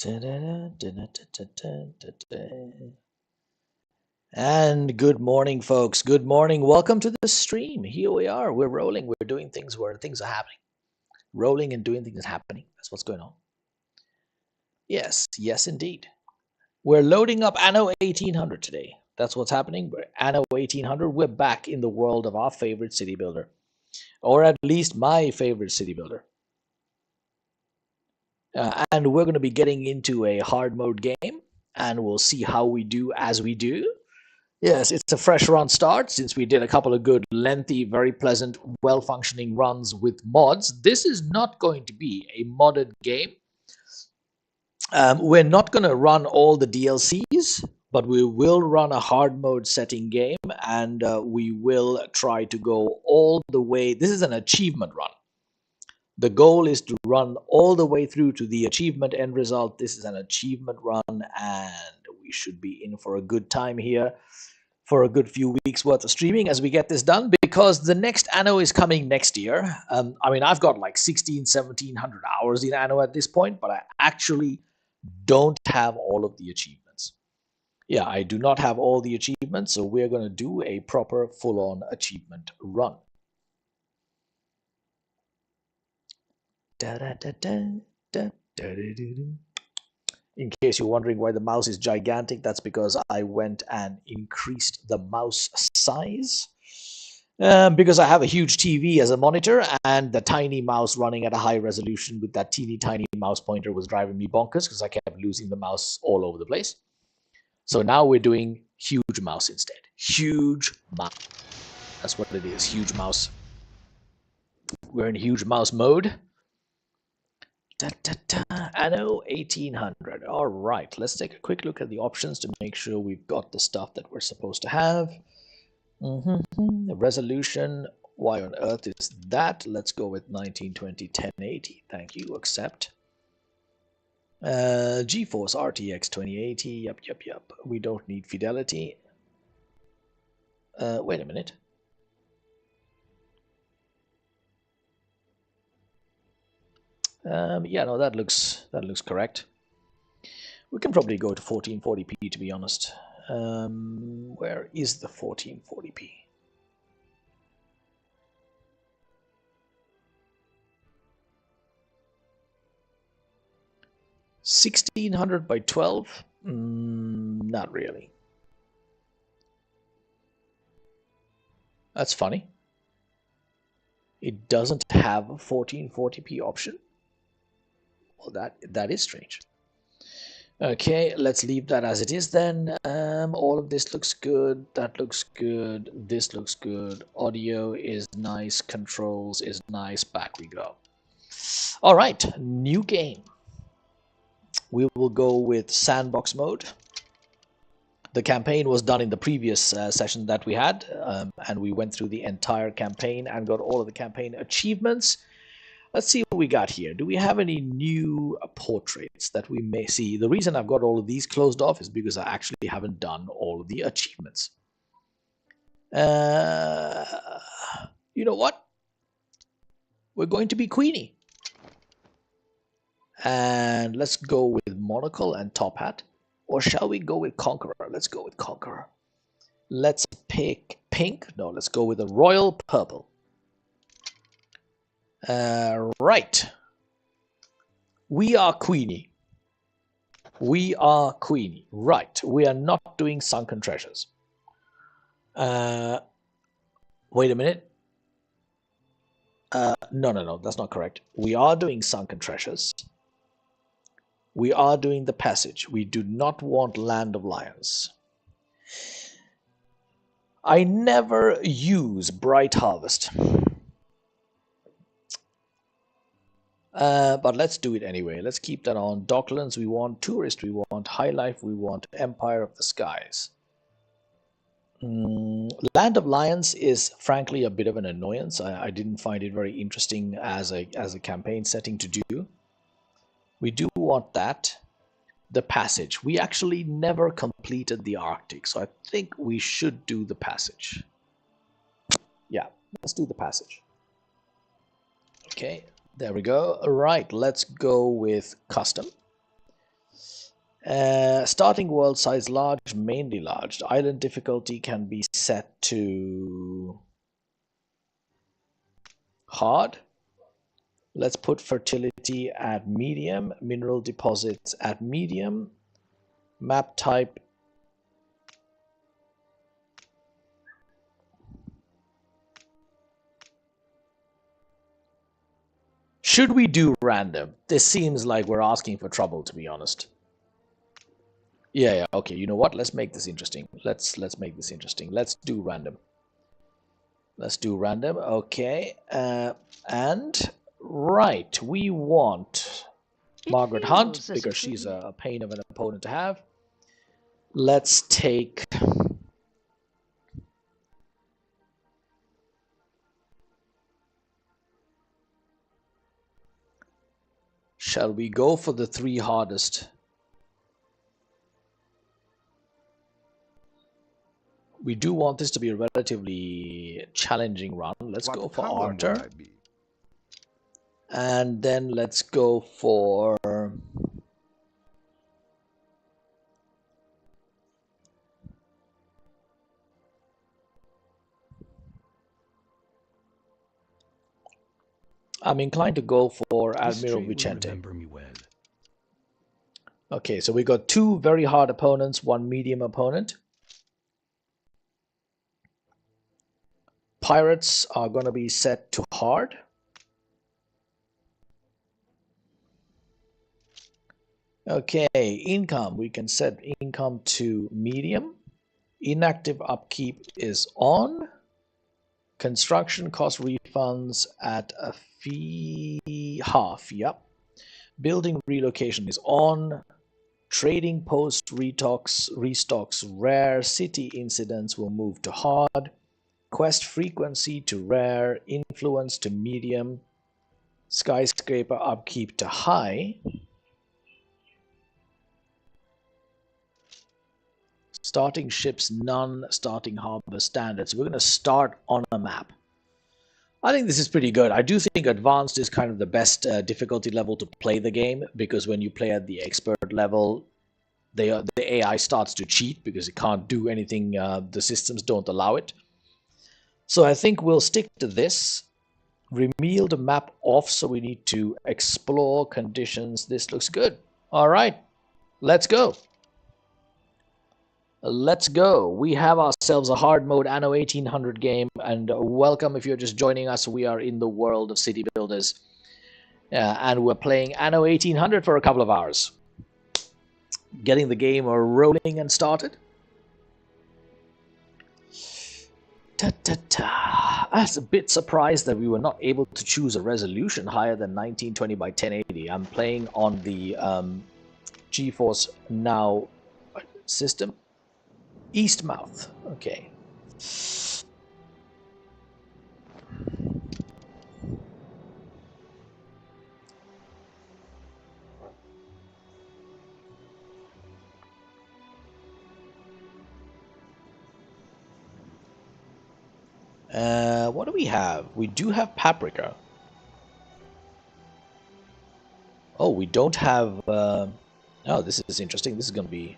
And good morning, folks. Good morning. Welcome to the stream. Here we are. We're rolling. We're doing things where things are happening. Rolling and doing things happening. That's what's going on. Yes, yes, indeed. We're loading up Anno 1800 today. That's what's happening. We're Anno 1800. We're back in the world of our favorite city builder, or at least my favorite city builder. And we're going to be getting into a hard mode game, and we'll see how we do as we do. Yes, it's a fresh run start since we did a couple of good, lengthy, very pleasant, well-functioning runs with mods. This is not going to be a modded game. We're not going to run all the DLCs, but we will run a hard mode setting game, and we will try to go all the way. This is an achievement run. The goal is to run all the way through to the achievement end result. This is an achievement run, and we should be in for a good time here for a good few weeks worth of streaming as we get this done, because the next Anno is coming next year. I mean, I've got like 1700 hours in Anno at this point, but I actually don't have all of the achievements. Yeah, I do not have all the achievements, so we're going to do a proper full-on achievement run. In case you're wondering why the mouse is gigantic, that's because I went and increased the mouse size. Because I have a huge TV as a monitor, and the tiny mouse running at a high resolution with that teeny tiny mouse pointer was driving me bonkers because I kept losing the mouse all over the place. So now we're doing huge mouse instead. Huge mouse. That's what it is, huge mouse. We're in huge mouse mode. Anno 1800. All right, let's take a quick look at the options to make sure we've got the stuff that we're supposed to have. The resolution, why on earth is that? Let's go with 1920 1080. Thank you, accept. GeForce RTX 2080. Yep. We don't need fidelity. Wait a minute. Yeah, no, that looks correct. We can probably go to 1440p, to be honest. Where is the 1440p? $1600 by 12? Not really. That's funny. It doesn't have a 1440p option. Well, that is strange. Okay, let's leave that as it is then. All of this looks good. That looks good. This looks good. Audio is nice. Controls is nice. Back we go. All right, new game. We will go with sandbox mode. The campaign was done in the previous session that we had, and we went through the entire campaign and got all of the campaign achievements. Let's see what we got here. Do we have any new portraits that we may see? The reason I've got all of these closed off is because I actually haven't done all of the achievements. You know what? We're going to be Queenie. And let's go with monocle and top hat. Or shall we go with Conqueror? Let's go with Conqueror. Let's pick pink. No, let's go with a royal purple. Right. We are Queenie. We are Queenie. Right. We are not doing sunken treasures. Wait a minute. No. That's not correct. We are doing sunken treasures. We are doing the passage. We do not want Land of Lions. I never use Bright Harvest. But let's do it anyway. Let's keep that on. Docklands, we want Tourist, we want High Life, we want Empire of the Skies. Land of Lions is frankly a bit of an annoyance. I didn't find it very interesting as a campaign setting to do. We do want that. The Passage. We actually never completed the Arctic, so I think we should do the Passage. Yeah, let's do the Passage. Okay, there we go. All right, let's go with Custom. Starting world size large, mainly large. Island difficulty can be set to hard. Let's put fertility at medium, mineral deposits at medium, map type. Should we do random? This seems like we're asking for trouble, to be honest. Yeah, okay. You know what? Let's make this interesting. Let's make this interesting. Let's do random. Let's do random. Okay. And right, we want Margaret Hunt because she's a pain of an opponent to have. Let's take shall we go for the 3 hardest? We do want this to be a relatively challenging run. Let's go for Arthur. And then let's go for I'm inclined to go for Admiral Vicente. Okay, so we got 2 very hard opponents, 1 medium opponent. Pirates are going to be set to hard. Okay, income. We can set income to medium. Inactive upkeep is on. Construction cost refunds at a fee half. Yep. Building relocation is on. Trading post restocks rare. City incidents will move to hard. Quest frequency to rare. Influence to medium. Skyscraper upkeep to high. Starting ships none. Starting harbor standard. So we're going to start on a map. I think this is pretty good. I do think advanced is kind of the best difficulty level to play the game, because when you play at the expert level, the AI starts to cheat because it can't do anything. The systems don't allow it. So I think we'll stick to this. Remeel the map off, so we need to explore conditions. This looks good. All right, let's go. Let's go. We have ourselves a hard mode Anno 1800 game, and welcome if you're just joining us. We are in the world of city builders, and we're playing Anno 1800 for a couple of hours. Getting the game rolling and started. I was a bit surprised that we were not able to choose a resolution higher than 1920 by 1080. I'm playing on the GeForce Now system. Eastmouth. Okay. What do we have? We do have paprika. Oh, we don't have... oh, this is interesting. This is going to be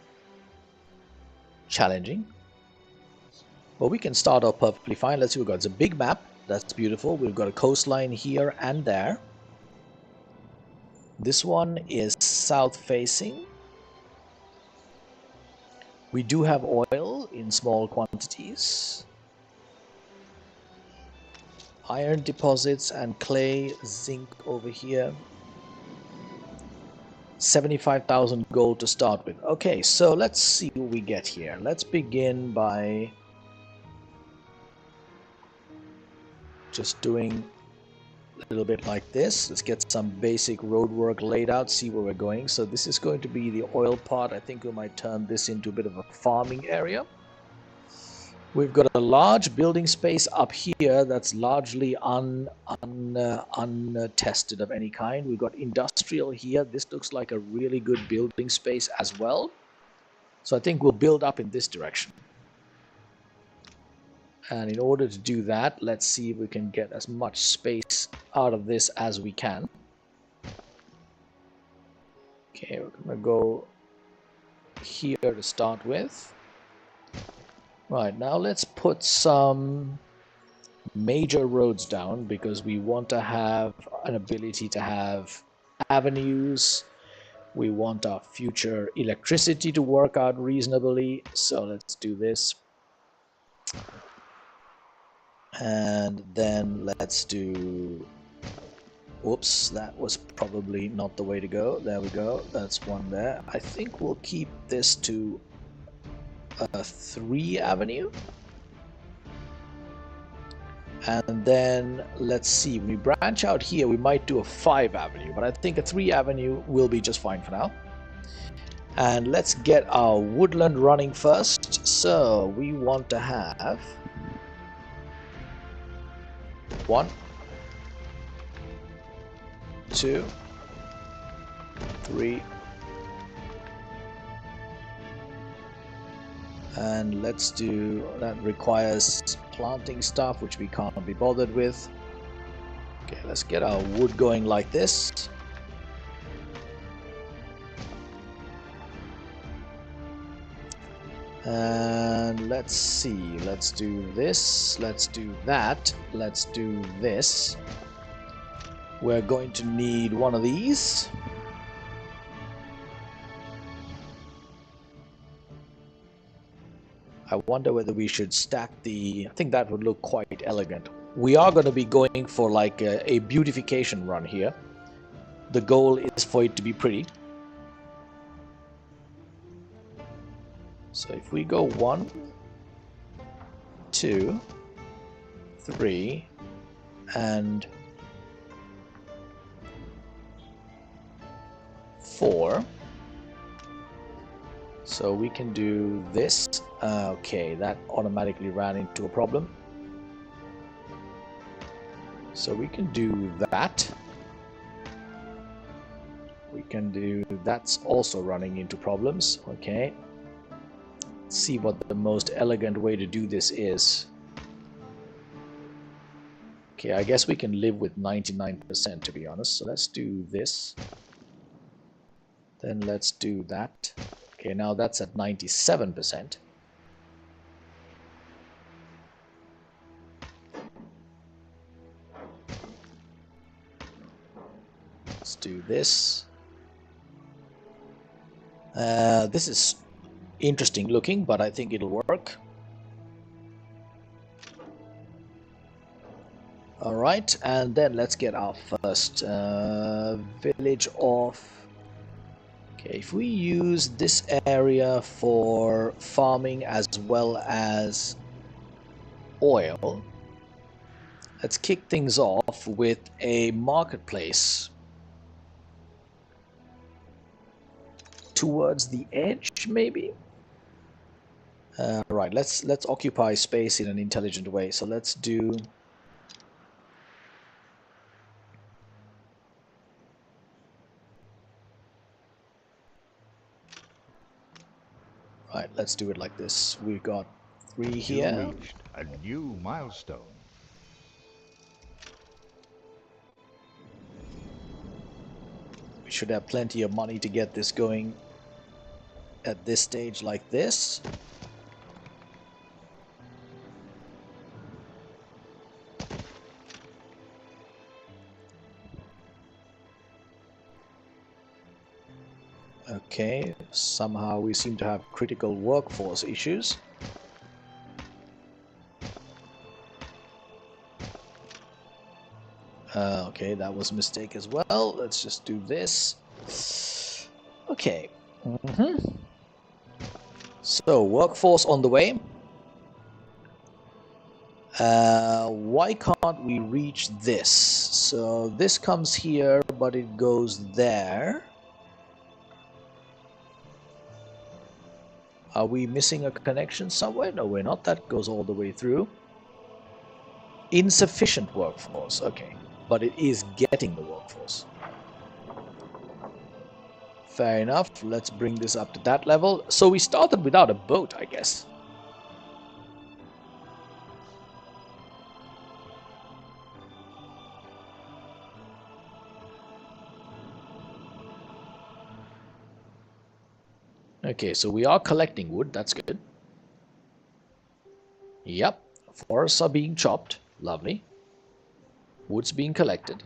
challenging. But we can start off perfectly fine. Let's see what we've got. It's a big map. That's beautiful. We've got a coastline here and there. This one is south facing. We do have oil in small quantities. Iron deposits and clay, zinc over here. 75,000 gold to start with. Okay, so let's see what we get here. Let's begin by just doing a little bit like this. Let's get some basic road work laid out, see where we're going. So this is going to be the oil part. I think we might turn this into a bit of a farming area. We've got a large building space up here that's largely untested of any kind. We've got industrial here. This looks like a really good building space as well. So I think we'll build up in this direction. And in order to do that, let's see if we can get as much space out of this as we can. Okay, we're going to go here to start with. Right, now let's put some major roads down because we want to have an ability to have avenues. We want our future electricity to work out reasonably. So let's do this. And then let's do... Whoops, that was probably not the way to go. There we go. That's one there. I think we'll keep this to a 3 avenue. And then let's see, when we branch out here, we might do a 5 avenue, but I think a 3 avenue will be just fine for now. And let's get our woodland running first. So we want to have 1, 2, 3, and let's do, that requires planting stuff which we can't be bothered with. Okay, let's get our wood going like this. And let's see, let's do this, let's do that, let's do this. We're going to need one of these. I wonder whether we should stack the... I think that would look quite elegant. We are going to be going for like a beautification run here. The goal is for it to be pretty. So if we go 1, 2, 3, and 4. So we can do this. Okay, that automatically ran into a problem. So we can do that. We can do... That's also running into problems. Okay. Let's see what the most elegant way to do this is. Okay, I guess we can live with 99% to be honest. So let's do this. Then let's do that. Okay, now that's at 97%. Let's do this. This is interesting looking, but I think it'll work. All right, and then let's get our first village off. Okay, if we use this area for farming as well as oil, let's kick things off with a marketplace towards the edge, maybe. Right, let's occupy space in an intelligent way. So let's do... Right, let's do it like this. We've got 3 here. You reached a new milestone. We should have plenty of money to get this going at this stage like this. Okay, somehow we seem to have critical workforce issues. Okay, that was a mistake as well. Let's just do this. Okay. So, workforce on the way. Why can't we reach this? So, this comes here, but it goes there. Are we missing a connection somewhere? No, we're not. That goes all the way through. Insufficient workforce. Okay. But it is getting the workforce. Fair enough. Let's bring this up to that level. So we started without a boat, I guess. Okay, so we are collecting wood. That's good. Yep. Forests are being chopped. Lovely. Wood's being collected.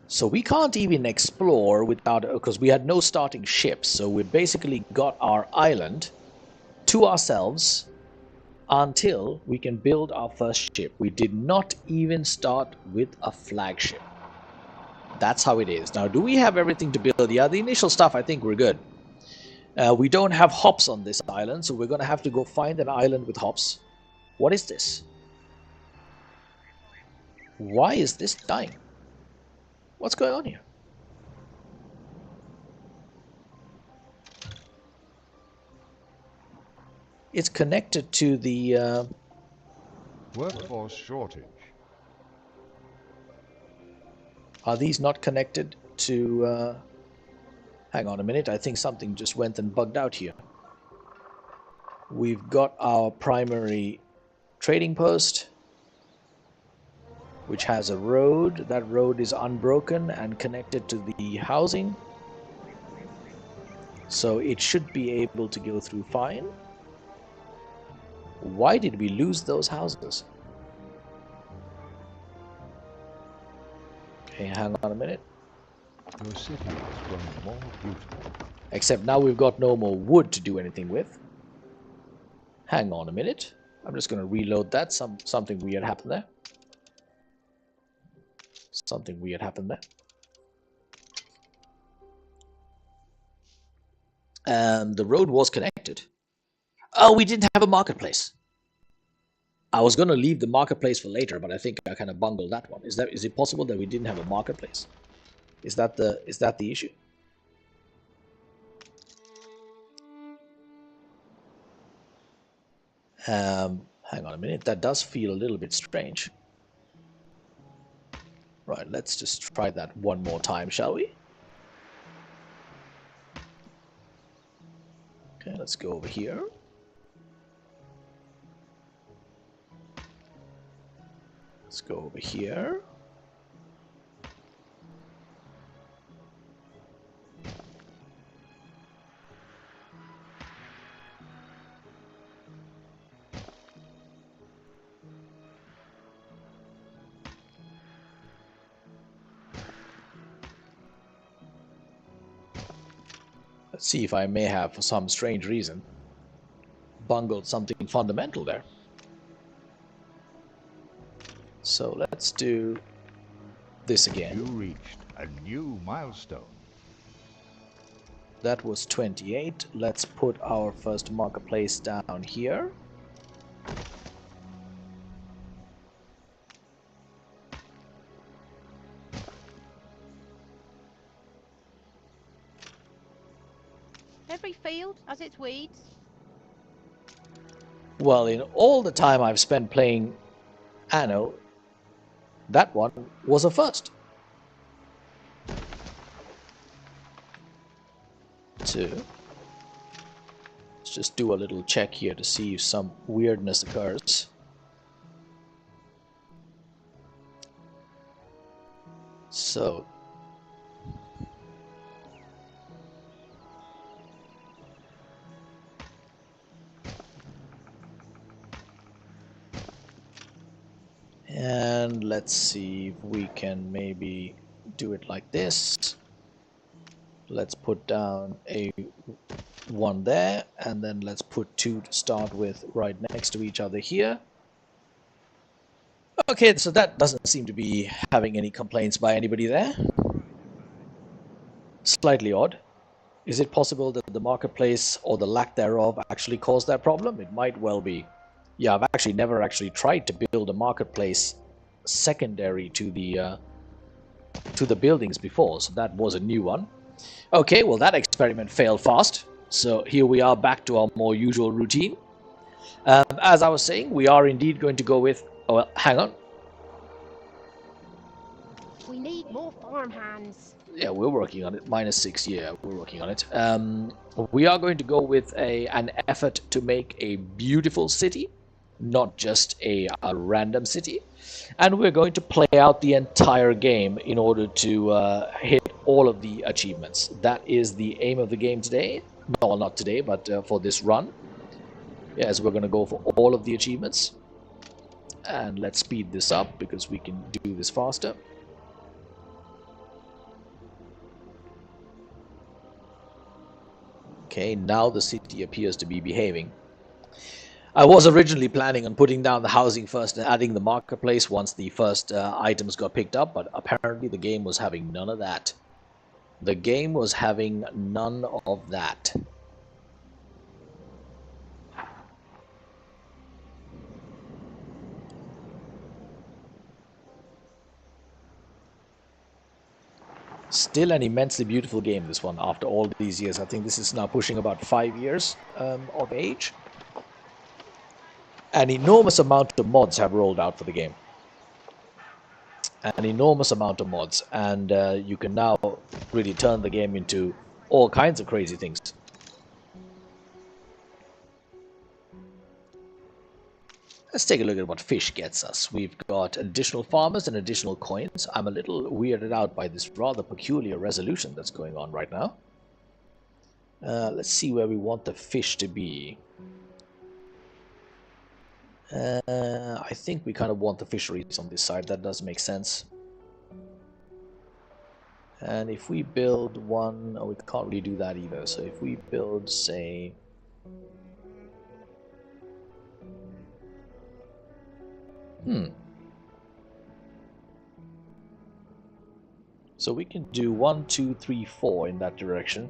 So we can't even explore without, because we had no starting ships. So we basically got our island to ourselves until we can build our first ship. We did not even start with a flagship. That's how it is. Now, do we have everything to build? Yeah, the initial stuff, I think we're good. We don't have hops on this island, so we're going to have to go find an island with hops. What is this? Why is this dying? What's going on here? It's connected to the... Workforce shortage. Are these not connected to... Hang on a minute, I think something just went and bugged out here. We've got our primary trading post, which has a road. That road is unbroken and connected to the housing. So it should be able to go through fine. Why did we lose those houses? Okay, hang on a minute. Your city is growing more beautiful. Except now we've got no more wood to do anything with. Hang on a minute. I'm just going to reload that. Something weird happened there. Something weird happened there. The road was connected. Oh, we didn't have a marketplace. I was going to leave the marketplace for later, but I think I kind of bungled that one. Is it possible that we didn't have a marketplace? Is that the issue? Hang on a minute. That does feel a little bit strange. Right, let's just try that one more time, shall we? Okay, let's go over here. Let's go over here. Let's see if I may have, for some strange reason, bungled something fundamental there. So let's do this again. You reached a new milestone. That was 28. Let's put our first marketplace down here. Every field has its weeds. Well, in all the time I've spent playing Anno, that one was a first. 2. Let's just do a little check here to see if some weirdness occurs. So and let's see if we can maybe do it like this. Let's put down a 1 there, and then let's put 2 to start with right next to each other here. Okay, so that doesn't seem to be having any complaints by anybody there. Slightly odd. Is it possible that the marketplace, or the lack thereof, actually caused that problem? It might well be. Yeah, I've actually never actually tried to build a marketplace secondary to the buildings before, so that was a new one. Okay, well that experiment failed fast, so here we are back to our more usual routine. As I was saying, we are indeed going to go with... Oh, well, hang on. We need more farm hands. Yeah, we're working on it. -6, yeah, we're working on it. We are going to go with an effort to make a beautiful city. not just a random city. And we're going to play out the entire game in order to hit all of the achievements. That is the aim of the game today. No, not today, but for this run. Yes, we're going to go for all of the achievements. And let's speed this up because we can do this faster. Okay, now the city appears to be behaving. I was originally planning on putting down the housing first and adding the marketplace once the first items got picked up, but apparently the game was having none of that. The game was having none of that. Still an immensely beautiful game, this one, after all these years. I think this is now pushing about 5 years of age. An enormous amount of mods have rolled out for the game. An enormous amount of mods, and you can now really turn the game into all kinds of crazy things. Let's take a look at what fish gets us. We've got additional farmers and additional coins. I'm a little weirded out by this rather peculiar resolution that's going on right now. Let's see where we want the fish to be. I think we kind of want the fisheries on this side. That does make sense. And if we build one, oh, we can't really do that either. So if we build, say, so we can do 1, 2, 3, 4 in that direction.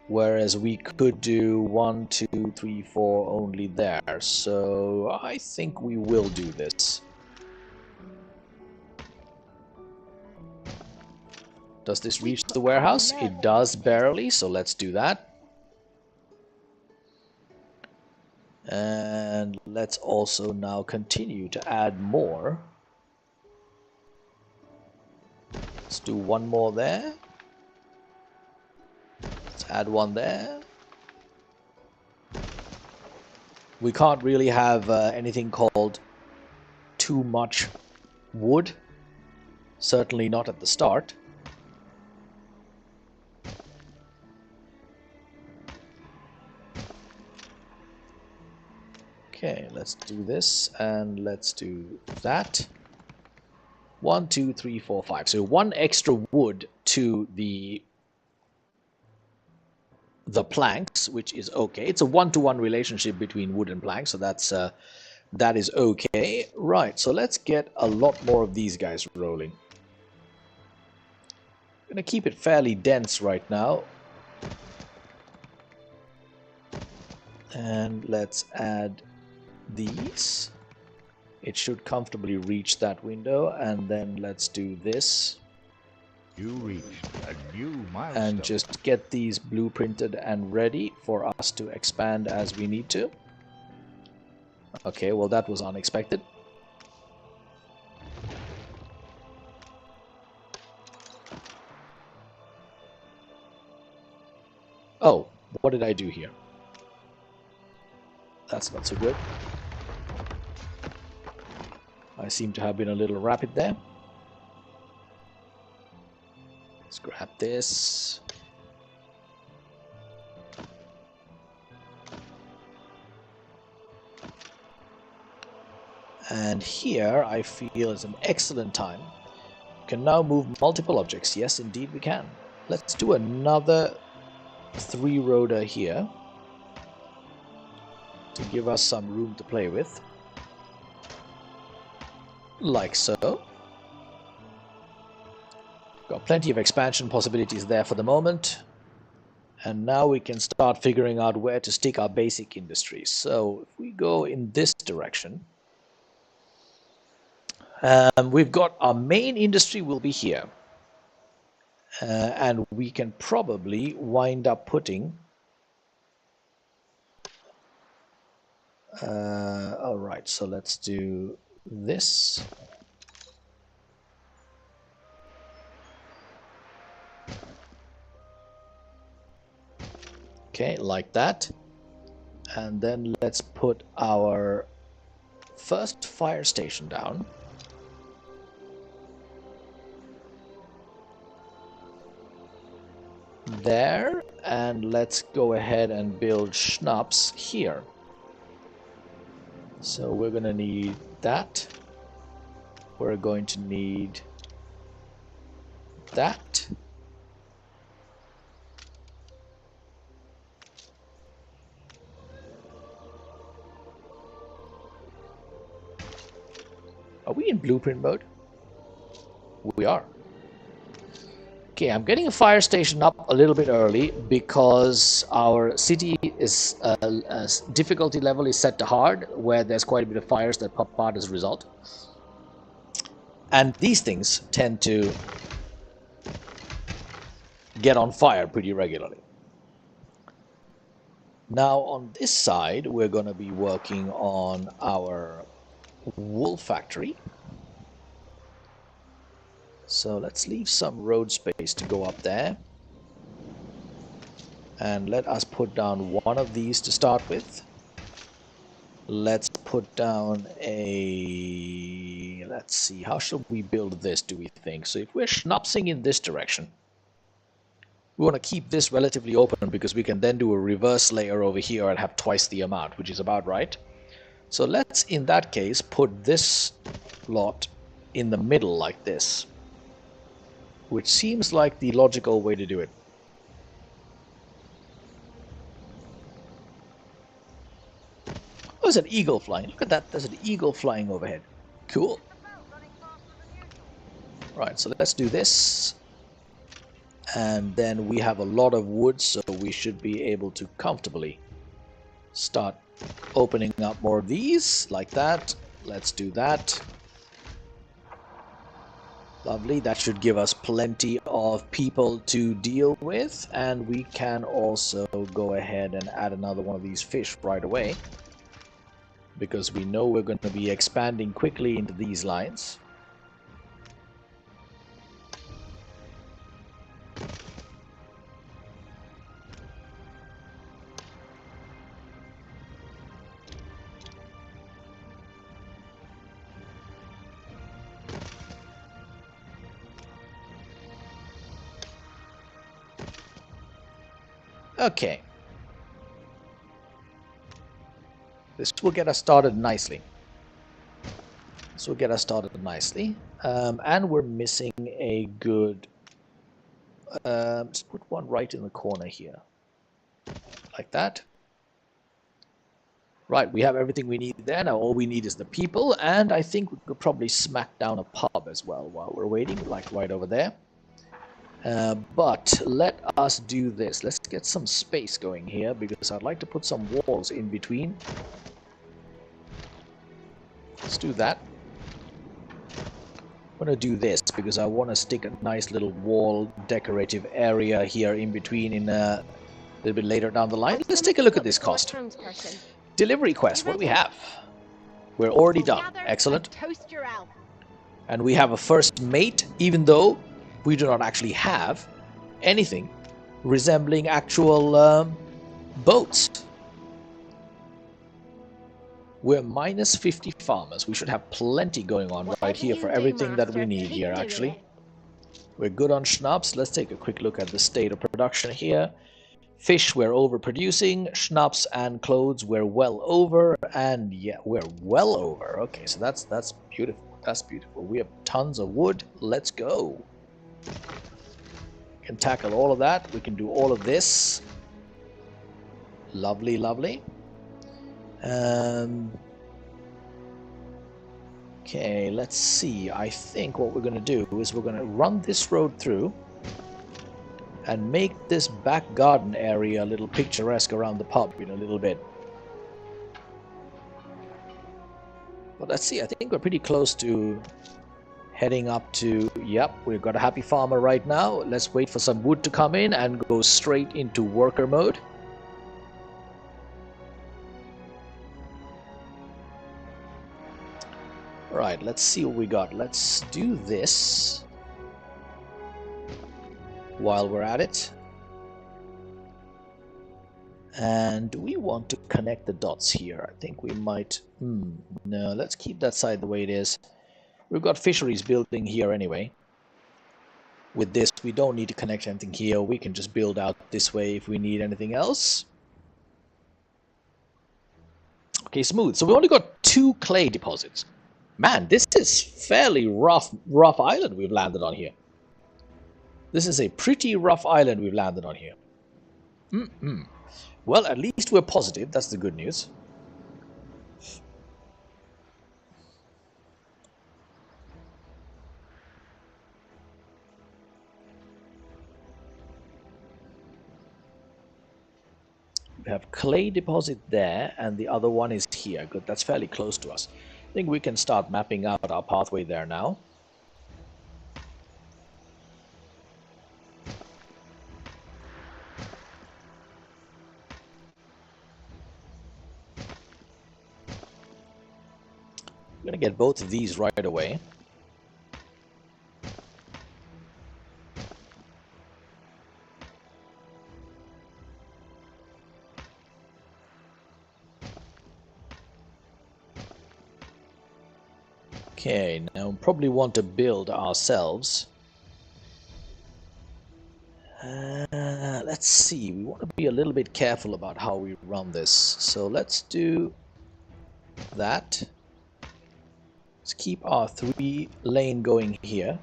Whereas we could do 1, 2, 3, 4 only there. So I think we will do this. Does this reach the warehouse? It does barely, so let's do that. And let's also now continue to add more. Let's do one more there. Let's add one there. We can't really have anything called too much wood. Certainly not at the start. Okay, let's do this and let's do that. 1, 2, 3, 4, 5. So 1 extra wood to the planks, which is okay. It's a 1-to-1 relationship between wood and planks, so that is okay. Right, so let's get a lot more of these guys rolling. I'm gonna keep it fairly dense right now. And let's add these. It should comfortably reach that window, and then let's do this. You reached a new milestone. And just get these blueprinted and ready for us to expand as we need to. Okay, well that was unexpected. Oh, what did I do here? That's not so good. I seem to have been a little rapid there. Let's grab this. And here I feel is an excellent time. We can now move multiple objects. Yes, indeed we can. Let's do another 3-roader here to give us some room to play with. Like so. Got plenty of expansion possibilities there for the moment. And now we can start figuring out where to stick our basic industries. So if we go in this direction, we've got our main industry will be here. And we can probably wind up putting... Alright, so let's do this. Okay, like that. And then let's put our first fire station down. There, and let's go ahead and build schnapps here. So we're going to need that. We're going to need that. Are we in blueprint mode? We are. Okay, I'm getting a fire station up a little bit early because our city is difficulty level is set to hard, where there's quite a bit of fires that pop out as a result. And these things tend to get on fire pretty regularly. Now on this side, we're going to be working on our wool factory. So let's leave some road space to go up there. And let us put down one of these to start with. Let's put down a... Let's see, how should we build this, do we think? So if we're schnapsing in this direction, we want to keep this relatively open because we can then do a reverse layer over here and have twice the amount, which is about right. So let's, in that case, put this lot in the middle like this, which seems like the logical way to do it. Oh, there's an eagle flying. Look at that. There's an eagle flying overhead. Cool. Right, so let's do this. And then we have a lot of wood, so we should be able to comfortably start opening up more of these, like that. Let's do that. Lovely. That should give us plenty of people to deal with. And we can also go ahead and add another one of these fish right away, because we know we're going to be expanding quickly into these lines. Okay. This will get us started nicely. And we're missing a good... let's put one right in the corner here. Like that. Right, we have everything we need there. Now all we need is the people, and I think we could probably smack down a pub as well while we're waiting, like right over there. But let us do this. Let's get some space going here, because I'd like to put some walls in between. Let's do that. I'm going to do this because I want to stick a nice little wall decorative area here in between in a little bit later down the line. Let's take a look at this cost. Delivery quest, what do we have? We're already done. Excellent. And we have a first mate, even though we do not actually have anything resembling actual boats. We're minus 50 farmers. We should have plenty going on right here for everything that we need here, actually. We're good on schnapps. Let's take a quick look at the state of production here. Fish, we're overproducing. Schnapps and clothes, we're well over. And yeah, we're well over. Okay, so that's beautiful. That's beautiful. We have tons of wood. Let's go. We can tackle all of that. We can do all of this. Lovely, lovely. Okay, let's see. I think what we're going to do is we're going to run this road through and make this back garden area a little picturesque around the pub in a little bit. But let's see, I think we're pretty close to heading up to... Yep, we've got a happy farmer right now. Let's wait for some wood to come in and go straight into worker mode. Right, let's see what we got. Let's do this while we're at it. And we want to connect the dots here. I think we might... no, let's keep that side the way it is. We've got fisheries building here anyway. With this, we don't need to connect anything here. We can just build out this way if we need anything else. Okay, smooth. So we only got 2 clay deposits. Man, this is fairly rough island we've landed on here. This is a pretty rough island we've landed on here. Well, at least we're positive. That's the good news. We have clay deposit there, and the other one is here. Good, that's fairly close to us. I think we can start mapping out our pathway there now. I'm going to get both of these right away. Okay, now we probably want to build ourselves. Let's see, we want to be a little bit careful about how we run this. So let's do that. Let's keep our 3-lane going here,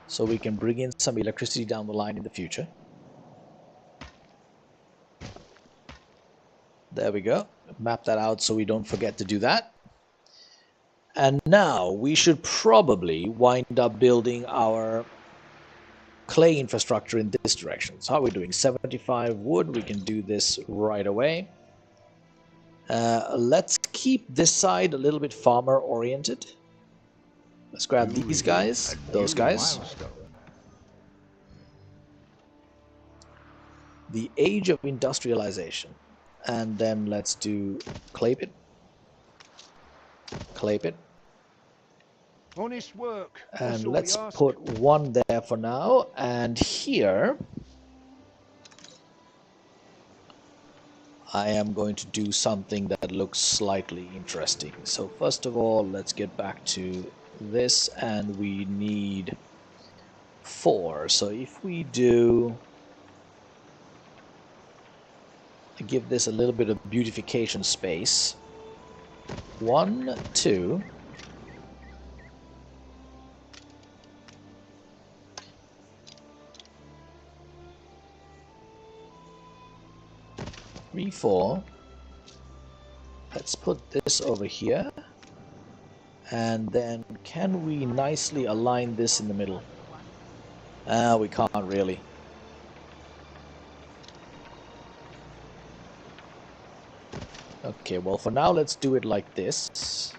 so we can bring in some electricity down the line in the future. There we go. Map that out so we don't forget to do that. And now we should probably wind up building our clay infrastructure in this direction. So how are we doing? 75 wood. We can do this right away. Let's keep this side a little bit farmer oriented. Let's grab these guys, those guys. The age of industrialization. And then let's do clay pit. Clay pit. Honest work. And let's put 1 there for now. And here I am going to do something that looks slightly interesting. So first of all, let's get back to this, and we need 4. So if we do give this a little bit of beautification space. 1, 2. 3, 4. Let's put this over here. And then can we nicely align this in the middle? We can't really. Okay, well for now let's do it like this.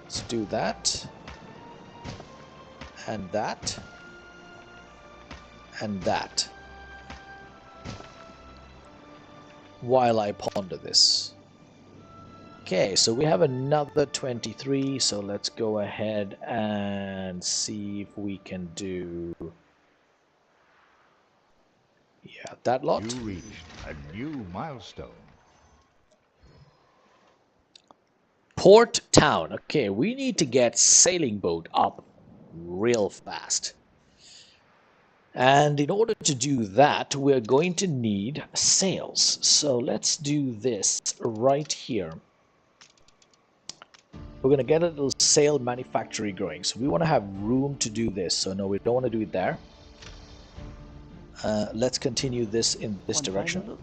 Let's do that. And that. And that. While I ponder this. Okay, so we have another 23, so let's go ahead and see if we can do... yeah, that lot. You reached a new milestone. Port town. Okay, we need to get sailing boat up real fast. And in order to do that, we're going to need sails. So let's do this right here. We're going to get a little sail manufactory going. So we want to have room to do this. So no, we don't want to do it there. Let's continue this in this direction. All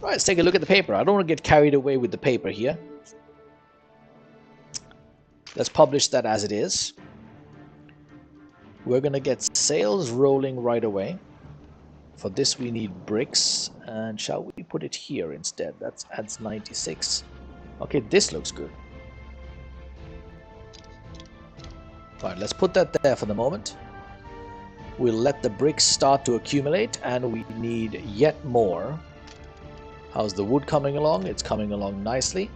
right, let's take a look at the paper. I don't want to get carried away with the paper here. Let's publish that as it is. We're going to get sails rolling right away. For this we need bricks. And shall we put it here instead? That adds 96. Okay, this looks good. Alright, let's put that there for the moment. We'll let the bricks start to accumulate, and we need yet more. How's the wood coming along? It's coming along nicely.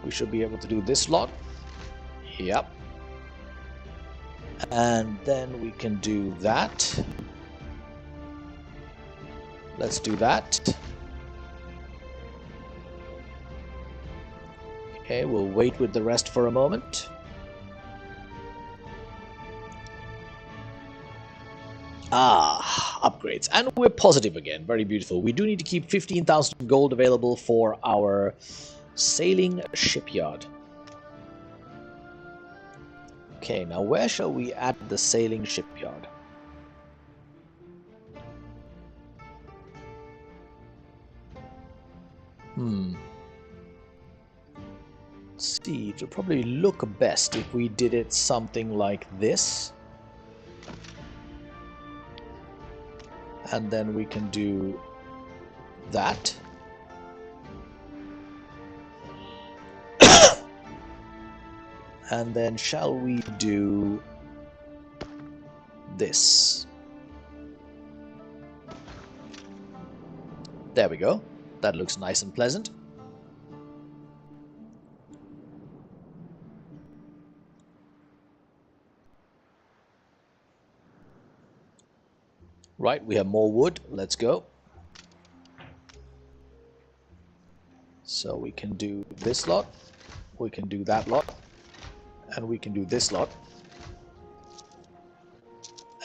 We should be able to do this lot. Yep. And then we can do that. Let's do that. Okay, we'll wait with the rest for a moment. Ah, upgrades. And we're positive again. Very beautiful. We do need to keep 15,000 gold available for our sailing shipyard. Okay, now where shall we add the sailing shipyard? Let's see, it would probably look best if we did it something like this. And then we can do that. And then shall we do this? There we go. That looks nice and pleasant. Right, we have more wood. Let's go. So we can do this lot. We can do that lot. And we can do this lot.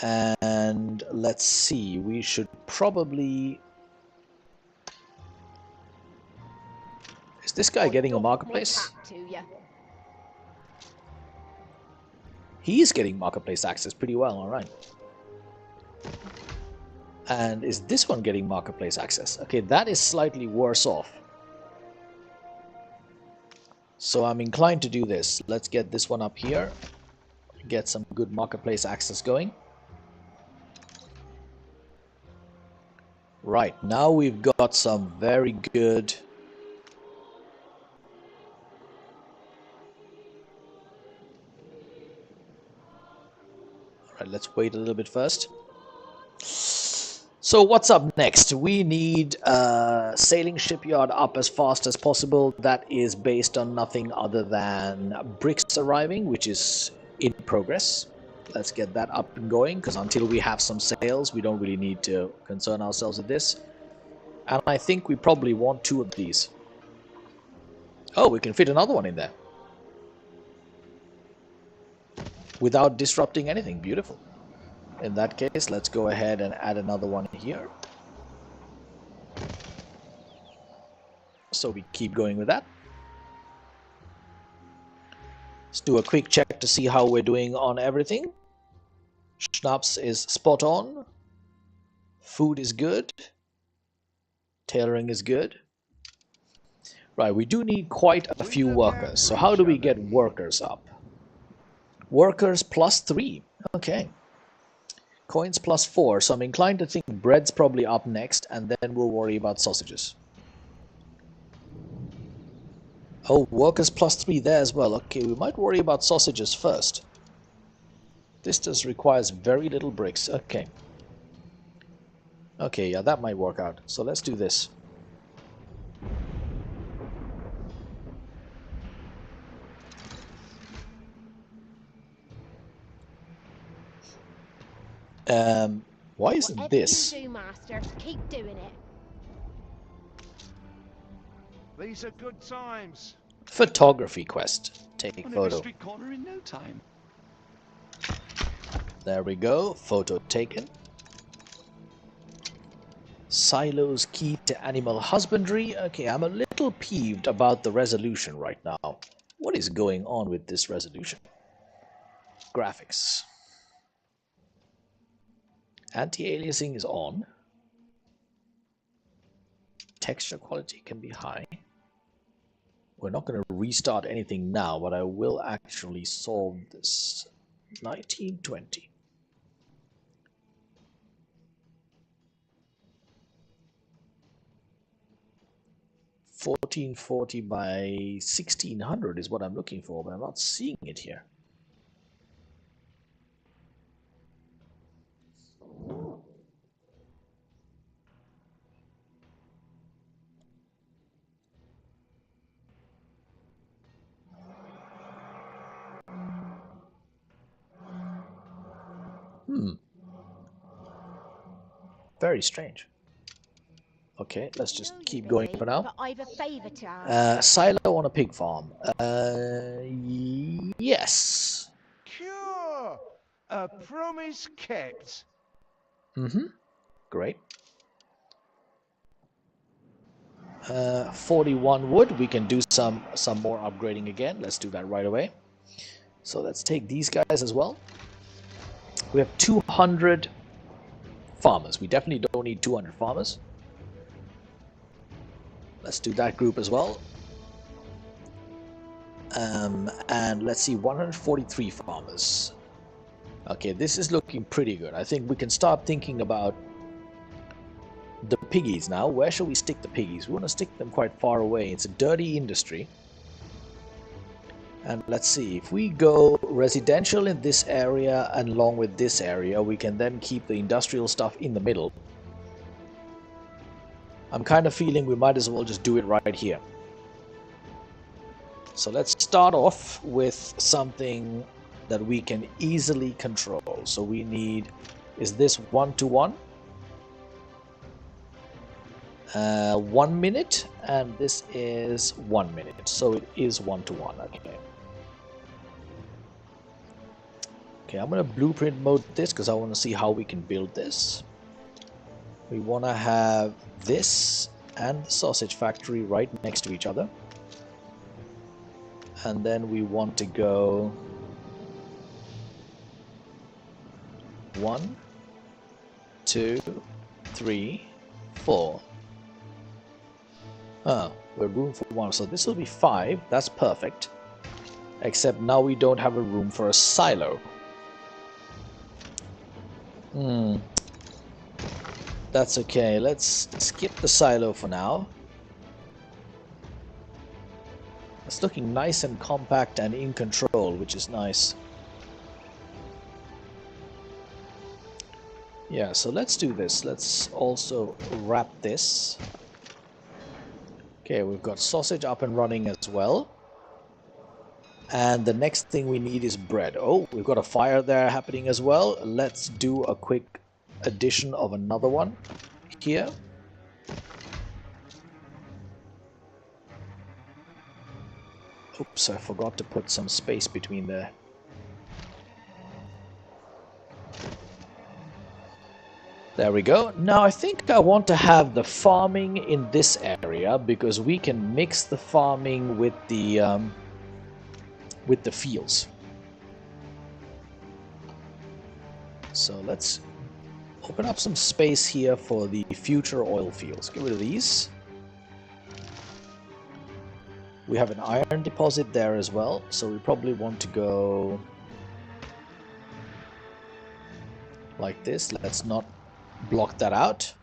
And let's see, we should probably... Is this guy getting a marketplace? He is getting marketplace access pretty well, alright. And is this one getting marketplace access? Okay, that is slightly worse off. So I'm inclined to do this. Let's get this one up here. Get some good marketplace access going. Right, now we've got some very good... Alright, let's wait a little bit first. So what's up next? We need a sailing shipyard up as fast as possible. That is based on nothing other than bricks arriving, which is in progress. Let's get that up and going, because until we have some sails, we don't really need to concern ourselves with this. And I think we probably want 2 of these. Oh, we can fit another one in there. Without disrupting anything. Beautiful. In that case, let's go ahead and add another one here. So we keep going with that. Let's do a quick check to see how we're doing on everything. Schnapps is spot on. Food is good. Tailoring is good. Right, we do need quite a few workers. So how do we get workers up? Workers +3. Okay. Coins +4. So I'm inclined to think bread's probably up next, and then we'll worry about sausages. Oh, workers +3 there as well. Okay, we might worry about sausages first. This just requires very little bricks. Okay. Okay, yeah, that might work out. So let's do this. Why isn't Whatever this? you do, master, keep doing it. These are good times. Photography quest. Take On every photo. street corner in no time. There we go. Photo taken. Silos key to animal husbandry. Okay, I'm a little peeved about the resolution right now. What is going on with this resolution? Graphics. Anti-aliasing is on. Texture quality can be high. We're not going to restart anything now, but I will actually solve this. 1920. $1440 by 1600 is what I'm looking for, but I'm not seeing it here. Very strange. Okay, let's just Know keep you're going busy, for now. but I've a favour to ask. Silo on a pig farm. Yes. Cure! A promise kept. Mm-hmm. Great. 41 wood. We can do some more upgrading again. Let's do that right away. So let's take these guys as well. We have 200 farmers. We definitely don't need 200 farmers. Let's do that group as well. And let's see, 143 farmers. Okay, this is looking pretty good. I think we can start thinking about the piggies now. Where shall we stick the piggies? We want to stick them quite far away. It's a dirty industry. And let's see, if we go residential in this area and along with this area, we can then keep the industrial stuff in the middle. I'm kind of feeling we might as well just do it right here. So let's start off with something that we can easily control. So we need, is this 1-to-1? 1 minute, and this is 1 minute. So it is 1-to-1, okay. Okay, I'm going to blueprint mode this because I want to see how we can build this. We want to have this and the sausage factory right next to each other. And then we want to go 1, 2, 3, 4. Oh, we're room for 1, so this will be 5. That's perfect. Except now we don't have a room for a silo. That's okay. Let's skip the silo for now. It's looking nice and compact and in control, which is nice. Yeah, so let's do this. Let's also wrap this. Okay, we've got sausage up and running as well. And the next thing we need is bread. Oh, we've got a fire there happening as well. Let's do a quick addition of another one here. Oops, I forgot to put some space between there. There we go. Now I think I want to have the farming in this area because we can mix the farming with the fields. So let's open up some space here for the future oil fields. Get rid of these. We have an iron deposit there as well, so we probably want to go like this. Let's not block that out.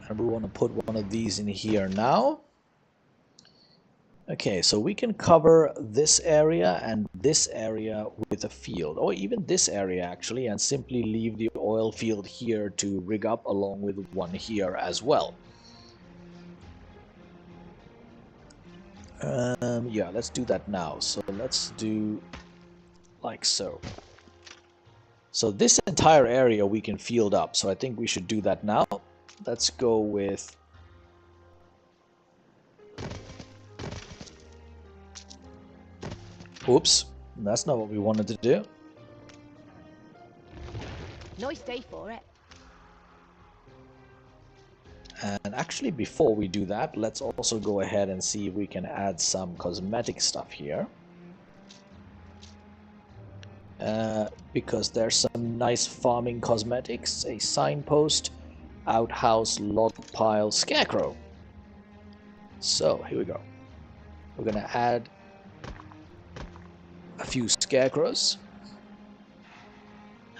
And we want to put one of these in here now. Okay, so we can cover this area and this area with a field, or even this area actually, and simply leave the oil field here to rig up along with one here as well. Yeah, let's do that now. So let's do like so. So this entire area we can field up, so I think we should do that now. Let's go with... Oops, that's not what we wanted to do. Nice day for it. And actually, before we do that, let's also go ahead and see if we can add some cosmetic stuff here. Because there's some nice farming cosmetics. A signpost, outhouse, log pile, scarecrow. So, here we go. We're going to add a few scarecrows.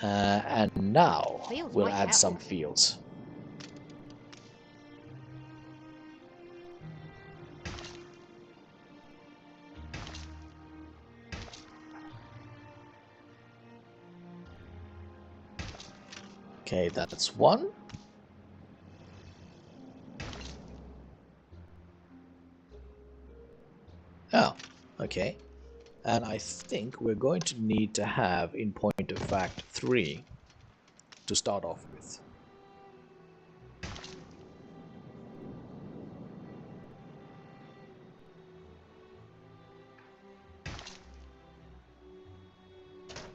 And now we'll add some fields. Okay, that's one. Oh, okay. And I think we're going to need to have, in point of fact, 3 to start off with.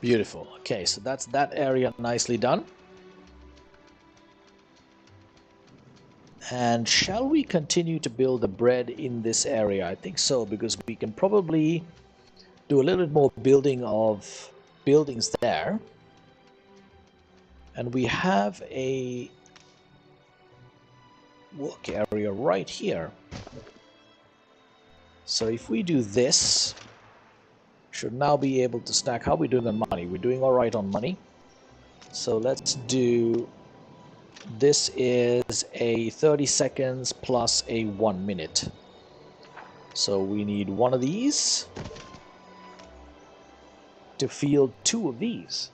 Beautiful. Okay, so that's that area nicely done. And shall we continue to build the bread in this area? I think so, because we can probably do a little bit more building of buildings there. And we have a work area right here. So if we do this, should now be able to stack. How are we doing on money? We're doing all right on money. So let's do, this is a 30 seconds plus a 1 minute. So we need one of these to field 2 of these.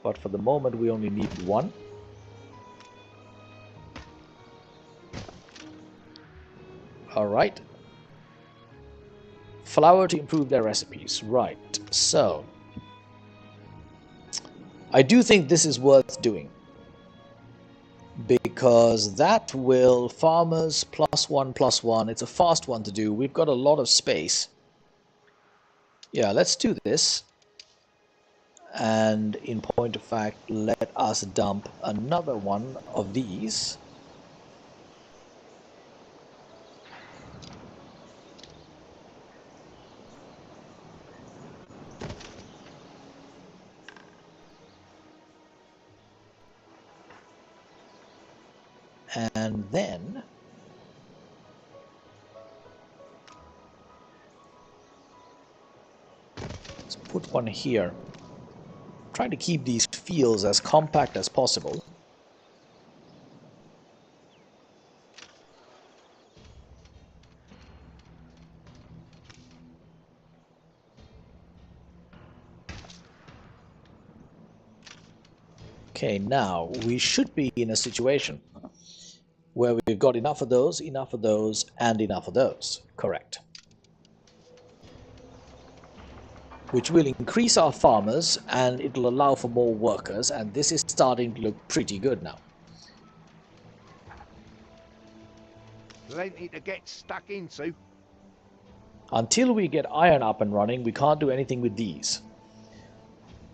But for the moment we only need 1. Alright. Flour to improve their recipes. Right. So I do think this is worth doing, because that will farmers +1+1. It's a fast one to do. We've got a lot of space. Yeah, let's do this. And in point of fact, let us dump another one of these. And then let's put one here. Trying to keep these fields as compact as possible. Okay, now we should be in a situation where we've got enough of those, and enough of those. Correct. Which will increase our farmers, and it'll allow for more workers, and this is starting to look pretty good now. Plenty to get stuck into. Until we get iron up and running, we can't do anything with these.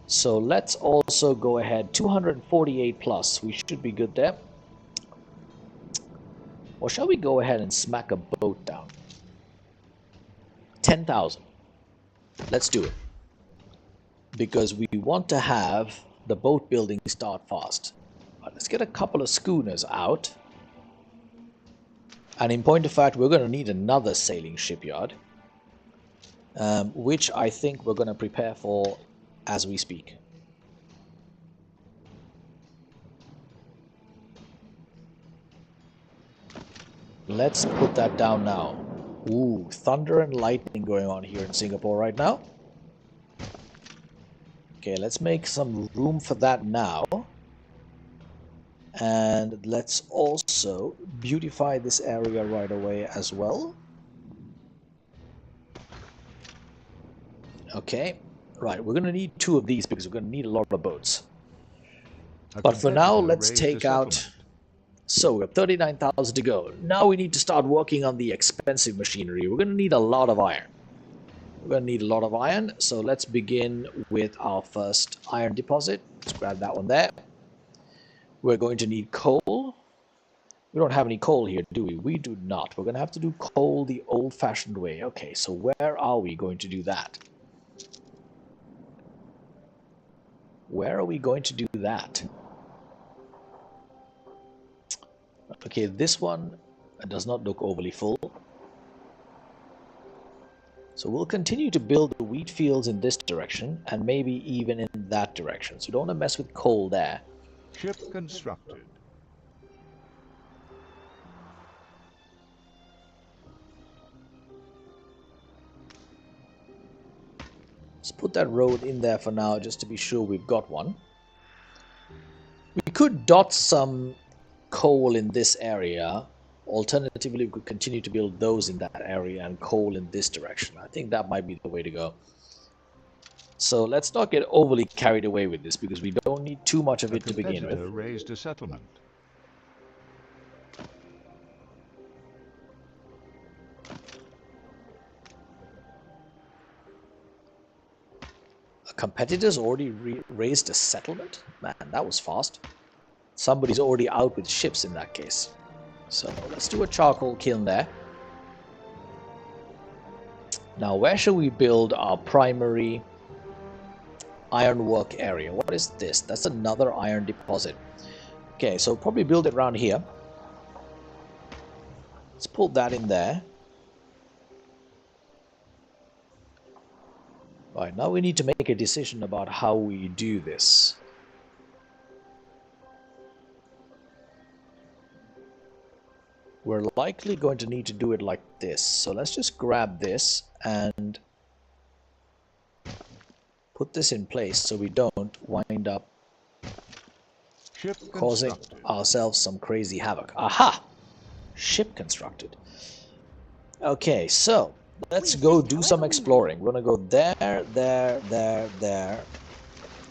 So let's also go ahead, 248 plus, we should be good there. Or shall we go ahead and smack a boat down? 10,000. Let's do it. Because we want to have the boat building start fast. Right, let's get a couple of schooners out. And in point of fact, we're going to need another sailing shipyard. Which I think we're going to prepare for as we speak. Let's put that down now. Ooh, thunder and lightning going on here in Singapore right now. Okay, let's make some room for that now. And let's also beautify this area right away as well. Okay, right, we're going to need 2 of these because we're going to need a lot of boats. But for now, let's take out... So we have 39,000 to go. Now we need to start working on the expensive machinery. We're going to need a lot of iron. We're going to need a lot of iron. So let's begin with our first iron deposit. Let's grab that one there. We're going to need coal. We don't have any coal here, do we? We do not. We're going to have to do coal the old-fashioned way. Okay, so where are we going to do that? Where are we going to do that? Okay, this one does not look overly full. So we'll continue to build the wheat fields in this direction and maybe even in that direction. So you don't want to mess with coal there. Ship constructed. Let's put that road in there for now just to be sure we've got one. We could dot some coal in this area. Alternatively, we could continue to build those in that area and coal in this direction. I think that might be the way to go. So let's not get overly carried away with this because we don't need too much of it to begin with. Raised a settlement. Competitors already raised a settlement? Man, that was fast. Somebody's already out with ships in that case. So let's do a charcoal kiln there. Now, where shall we build our primary ironwork area? What is this? That's another iron deposit. Okay, so probably build it around here. Let's pull that in there. Right, now we need to make a decision about how we do this. We're likely going to need to do it like this. So let's just grab this and put this in place so we don't wind up Ship causing constructed. ourselves some crazy havoc. Aha! Ship constructed. Okay, so let's go do some exploring. We're gonna go there, there.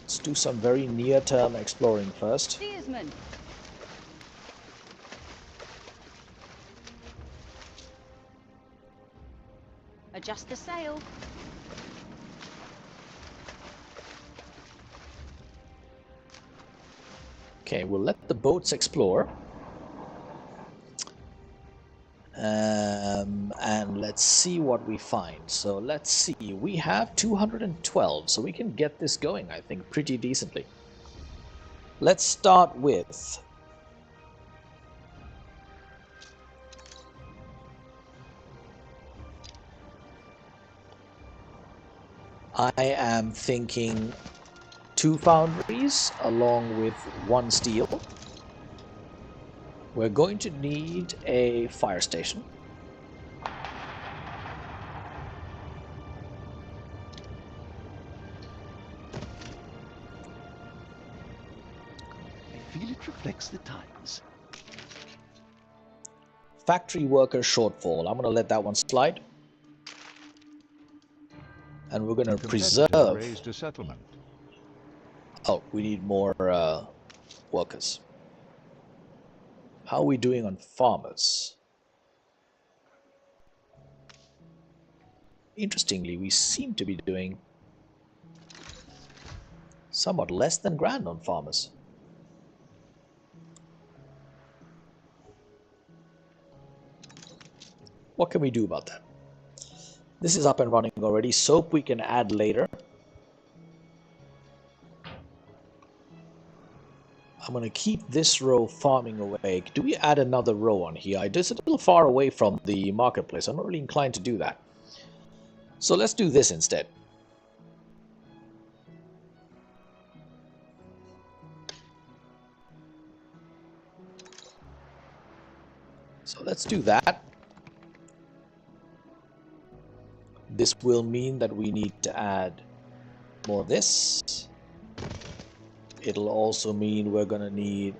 Let's do some very near-term exploring first. Steersman. Adjust the sail. Okay, we'll let the boats explore. And let's see what we find. So let's see, we have 212, so we can get this going, I think, pretty decently. Let's start with I am thinking 2 foundries along with 1 steel. We're going to need a fire station. I feel it reflects the times. Factory worker shortfall. I'm going to let that one slide. And we're going to Competitor preserve. raised a settlement. Oh, we need more workers. How are we doing on farmers? Interestingly, we seem to be doing somewhat less than grand on farmers. What can we do about that? This is up and running already. Soap we can add later. I'm going to keep this row farming away. Do we add another row on here? It's a little far away from the marketplace. I'm not really inclined to do that. So let's do this instead. So let's do that. This will mean that we need to add more of this. It'll also mean we're going to need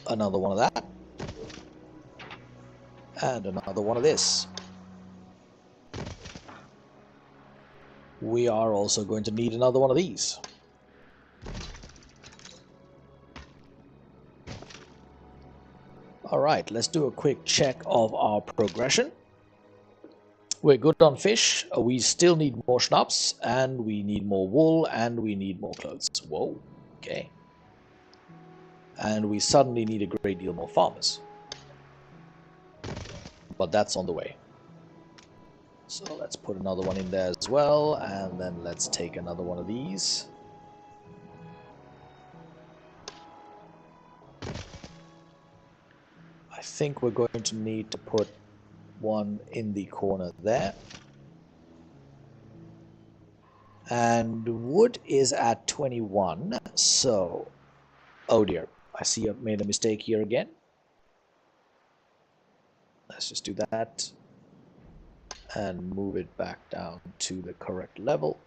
another one of that. And another one of this. We are also going to need another one of these. Alright, let's do a quick check of our progression. We're good on fish, we still need more schnapps, and we need more wool, and we need more clothes. Whoa, okay. And we suddenly need a great deal more farmers. But that's on the way. So let's put another one in there as well, and then let's take another one of these. I think we're going to need to put one in the corner there. And wood is at 21, so... Oh dear, I see I've made a mistake here again. Let's just do that. And move it back down to the correct level.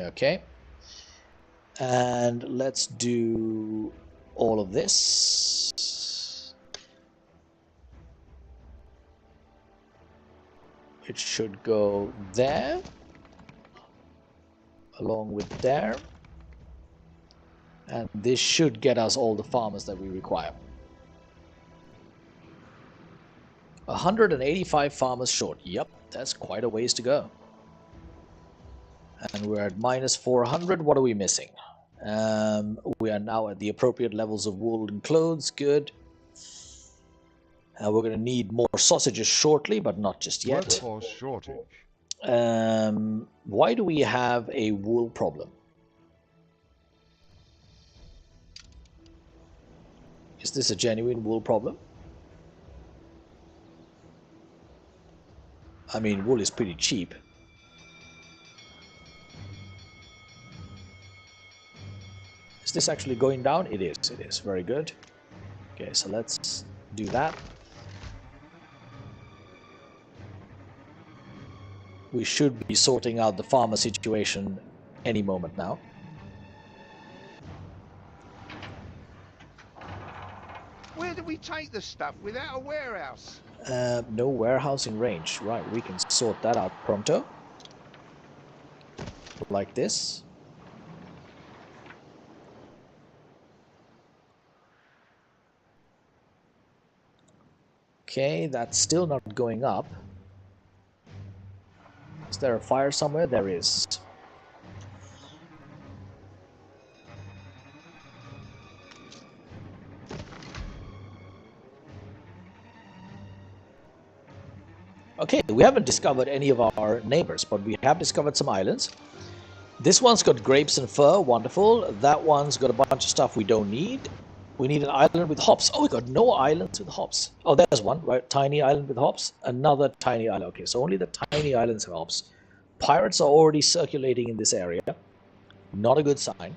Okay. And let's do all of this. It should go there, along with there. And this should get us all the farmers that we require. 185 farmers short. Yep, that's quite a ways to go. And we're at minus 400. What are we missing? We are now at the appropriate levels of wool and clothes. Good. We're going to need more sausages shortly, but not just yet. Workforce shortage. Why do we have a wool problem? Is this a genuine wool problem? I mean, wool is pretty cheap. Is this actually going down? It is. It is. Very good. Okay, so let's do that. We should be sorting out the farmer situation any moment now. Where do we take the stuff without a warehouse? No warehousing range. Right, we can sort that out pronto. Like this. Okay, that's still not going up. Is there a fire somewhere? There is. Okay, we haven't discovered any of our neighbors, but we have discovered some islands. This one's got grapes and fur, wonderful. That one's got a bunch of stuff we don't need. We need an island with hops. Oh, we got no islands with hops. Oh, there's one, right? Tiny island with hops. Another tiny island. Okay, so only the tiny islands have hops. Pirates are already circulating in this area. Not a good sign.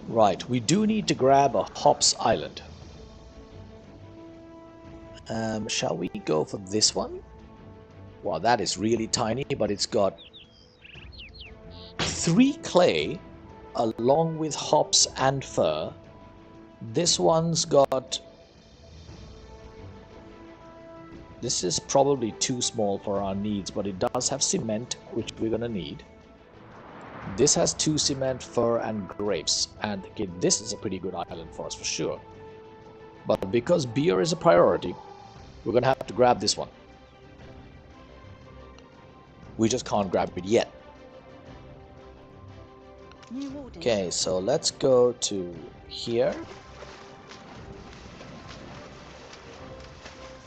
Right, we do need to grab a hops island. Shall we go for this one? Wow, that is really tiny, but it's got 3 clay along with hops and fur. This one's got... This is probably too small for our needs, but it does have cement, which we're gonna need. This has 2 cement, fur, and grapes. And again, this is a pretty good island for us for sure. But because beer is a priority, we're gonna have to grab this one. We just can't grab it yet. Okay, so let's go to here.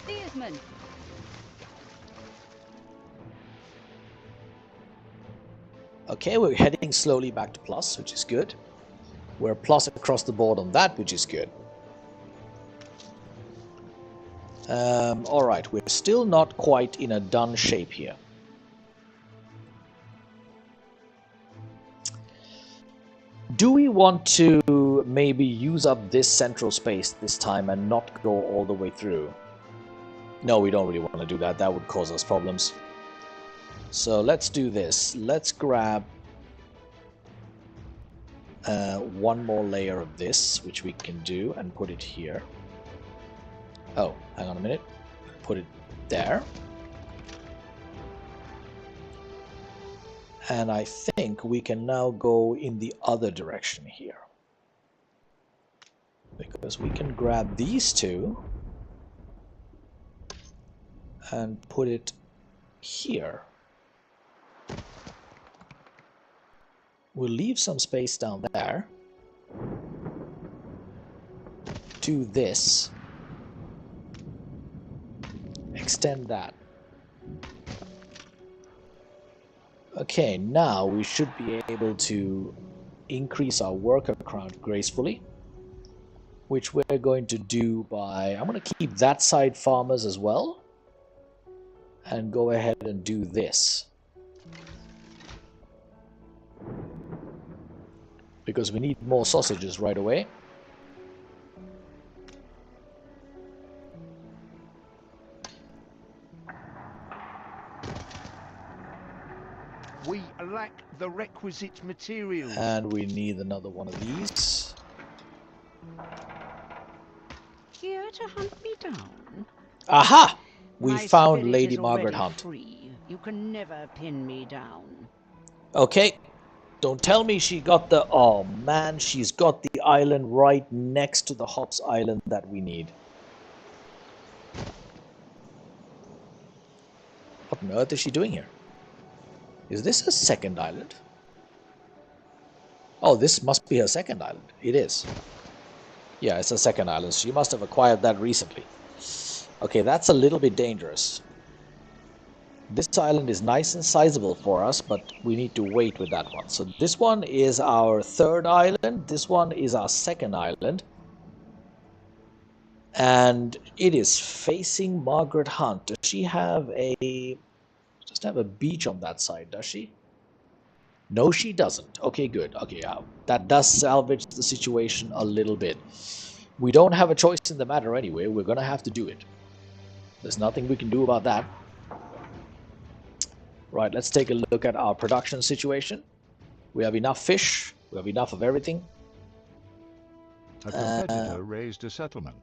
Steersman. Okay, we're heading slowly back to plus, which is good. We're plus across the board on that, which is good. Alright, we're still not quite in a done shape here. Do we want to maybe use up this central space this time and not go all the way through? No, we don't really want to do that. That would cause us problems. So let's do this. Let's grab one more layer of this, which we can do, and put it here. Oh, hang on a minute. Put it there. And I think we can now go in the other direction here. Because we can grab these two and put it here. We'll leave some space down there. Do this. Extend that. Okay, now we should be able to increase our worker count gracefully, which we're going to do by... I'm going to keep that side farmers as well, and go ahead and do this. Because we need more sausages right away. We lack the requisite materials. And we need another one of these. Dare to hunt me down? Aha! We My found spirit Lady is Margaret already Hunt. free. You can never pin me down. Okay. Don't tell me she got the... Oh man, she's got the island right next to the Hops Island that we need. What on earth is she doing here? Is this her second island? Oh, this must be her second island. It is. Yeah, it's her second island. She must have acquired that recently. Okay, that's a little bit dangerous. This island is nice and sizable for us, but we need to wait with that one. So this one is our third island. This one is our second island. And it is facing Margaret Hunt. Does she have a... Doesn't have a beach on that side, does she? No, she doesn't. Okay, good. Okay, that does salvage the situation a little bit. We don't have a choice in the matter anyway. We're going to have to do it. There's nothing we can do about that. Right, let's take a look at our production situation. We have enough fish. We have enough of everything. A competitor raised a settlement.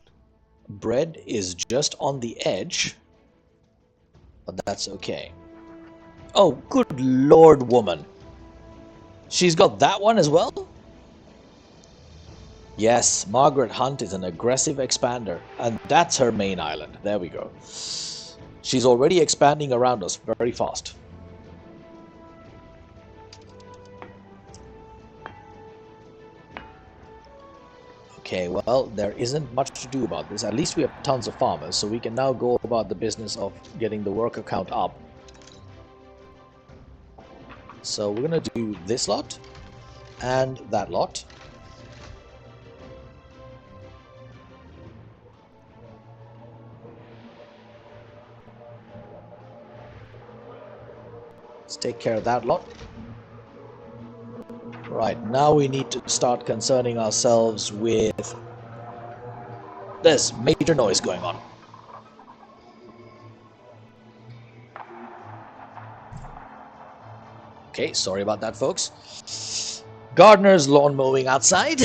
Bread is just on the edge. But that's okay. Oh, good lord, woman. She's got that one as well? Yes, Margaret Hunt is an aggressive expander. And that's her main island. There we go. She's already expanding around us very fast. Okay, well, there isn't much to do about this. At least we have tons of farmers, so we can now go about the business of getting the worker count up. So we're going to do this lot and that lot. Let's take care of that lot. Right, now we need to start concerning ourselves with... There's major noise going on. Okay, sorry about that, folks. Gardener's lawn mowing outside.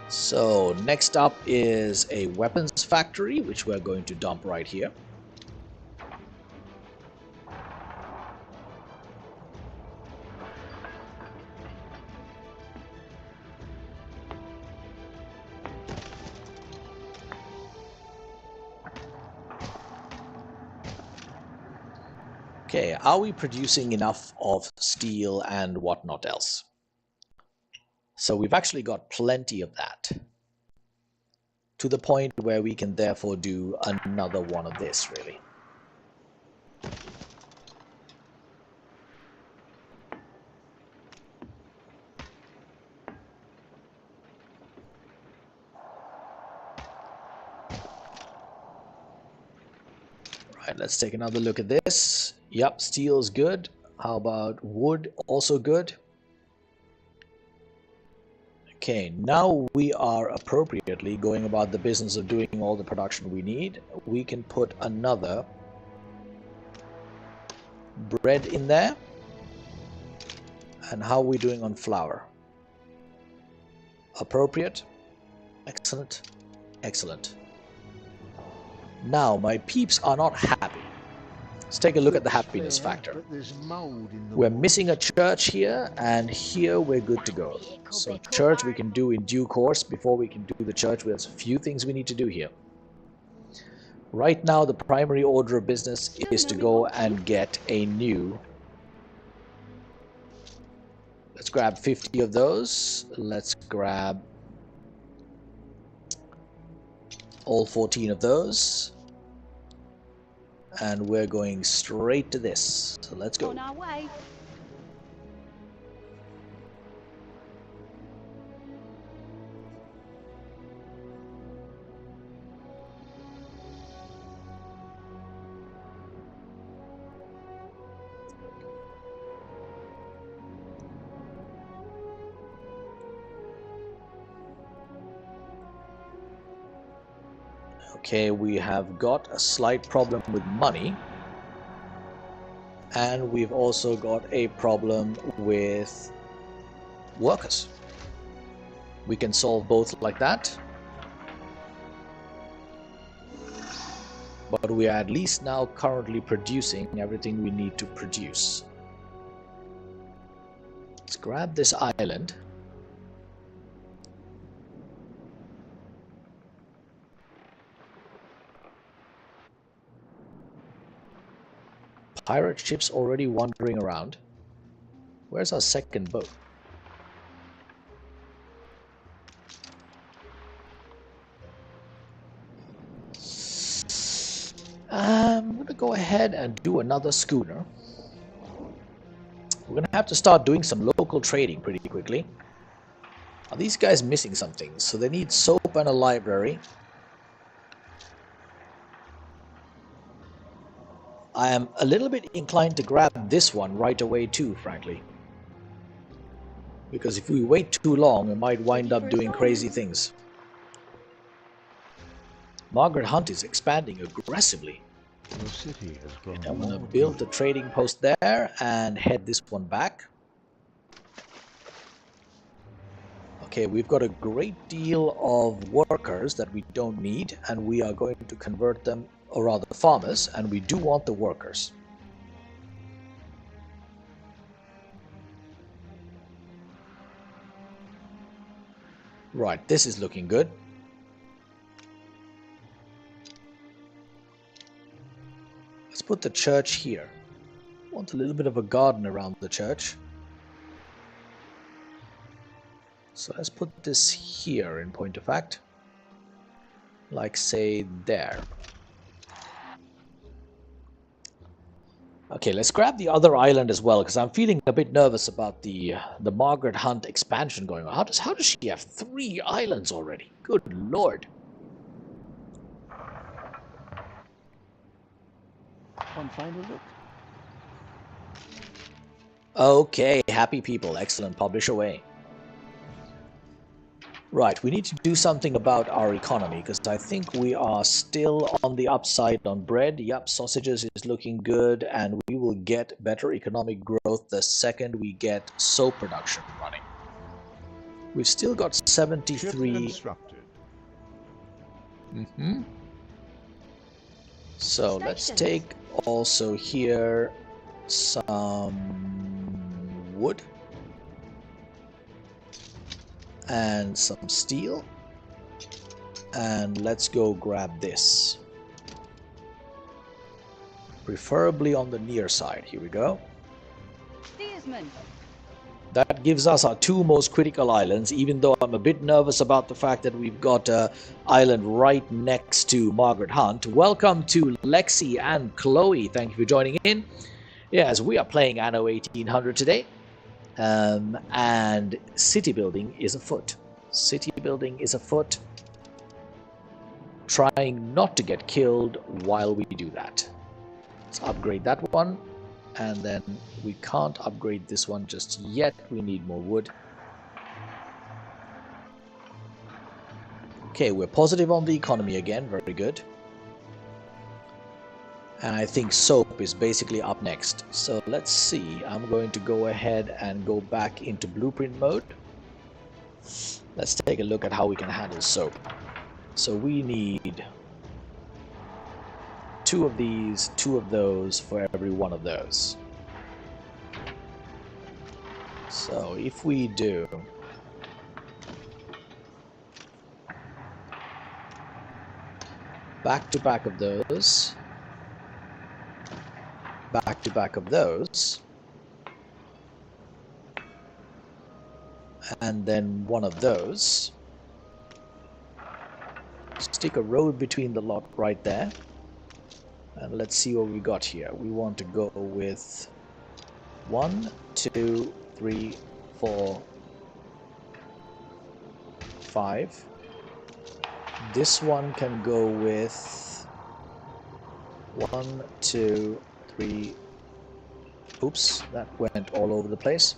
So, next up is a weapons factory, which we're going to dump right here. Okay, are we producing enough of steel and whatnot else? So we've actually got plenty of that. To the point where we can therefore do another one of this, really. Right, let's take another look at this. Yep, steel's good. How about wood? Also good. Okay, now we are appropriately going about the business of doing all the production we need. We can put another bread in there. And how are we doing on flour? Appropriate. Excellent. Excellent. Now, my peeps are not happy. Let's take a look at the happiness factor. We're missing a church here, and here we're good to go. So church we can do in due course. Before we can do the church, there's a few things we need to do here. Right now, the primary order of business is to go and get a new... Let's grab 50 of those. Let's grab all 14 of those. And we're going straight to this. So let's go. On our way. Okay, we have got a slight problem with money. And we've also got a problem with workers. We can solve both like that. But we are at least now currently producing everything we need to produce. Let's grab this island. Pirate ships already wandering around. Where's our second boat? I'm gonna go ahead and do another schooner. We're gonna have to start doing some local trading pretty quickly. Are these guys missing something? So they need soap and a library. I am a little bit inclined to grab this one right away too, frankly. Because if we wait too long, we might wind up doing crazy things. Margaret Hunt is expanding aggressively. Your city has grown I'm more going to build the trading post there and head this one back. Okay, we've got a great deal of workers that we don't need, and we are going to convert them, or rather farmers, and we do want the workers. Right, this is looking good. Let's put the church here. Want a little bit of a garden around the church. So let's put this here in point of fact. Like say there. Okay, let's grab the other island as well, because I'm feeling a bit nervous about the Margaret Hunt expansion going on. How does she have 3 islands already? Good lord. One final look. Okay, happy people. Excellent. Publish away. Right, we need to do something about our economy, because I think we are still on the upside on bread. Yep, sausages is looking good, and we will get better economic growth the second we get soap production running. We've still got Ship 73. constructed. So let's Stations. take also here some wood and some steel, and let's go grab this, preferably on the near side. Here we go. Steersman. That gives us our 2 most critical islands, even though I'm a bit nervous about the fact that we've got an island right next to Margaret Hunt. Welcome to Lexi and Chloe. Thank you for joining in. Yes, we are playing Anno 1800 today. And city building is afoot. City building is afoot. Trying not to get killed while we do that. Let's upgrade that one. And then we can't upgrade this one just yet. We need more wood. Okay, we're positive on the economy again. Very good. And I think soap is basically up next. So let's see. I'm going to go ahead and go back into blueprint mode. Let's take a look at how we can handle soap. So we need 2 of these, 2 of those for every 1 of those. So if we do back to back of those, back to back of those, and then 1 of those, stick a road between the lot right there, and let's see what we got here. We want to go with 1, 2, 3, 4, 5. This one can go with 1, 2, 3. Oops, that went all over the place.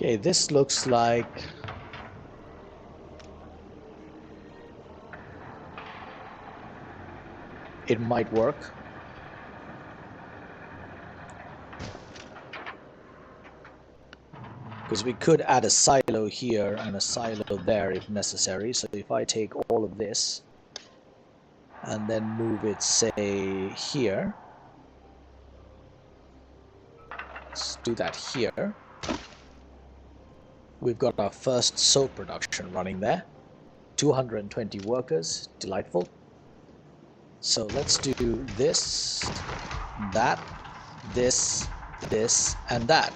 Okay, this looks like it might work. Because we could add a silo here and a silo there if necessary. So if I take all of this and then move it, say, here. Let's do that here. We've got our first soap production running there. 220 workers, delightful. So let's do this, that, this, and that.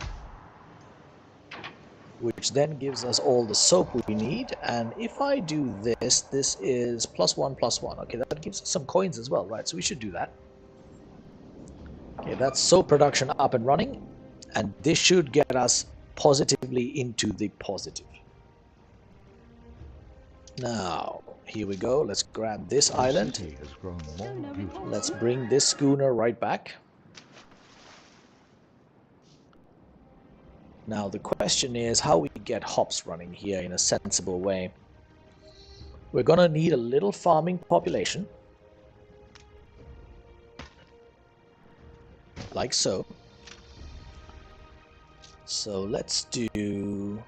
Which then gives us all the soap we need. And if I do this, this is +1/+1. Okay, that gives us some coins as well, right? So we should do that. Okay, that's soap production up and running. And this should get us positively into the positive. Now, here we go. Let's grab this The island. city has grown more beautiful. Let's bring this schooner right back. Now the question is how we get hops running here in a sensible way. We're gonna need a little farming population. Like so. So let's do...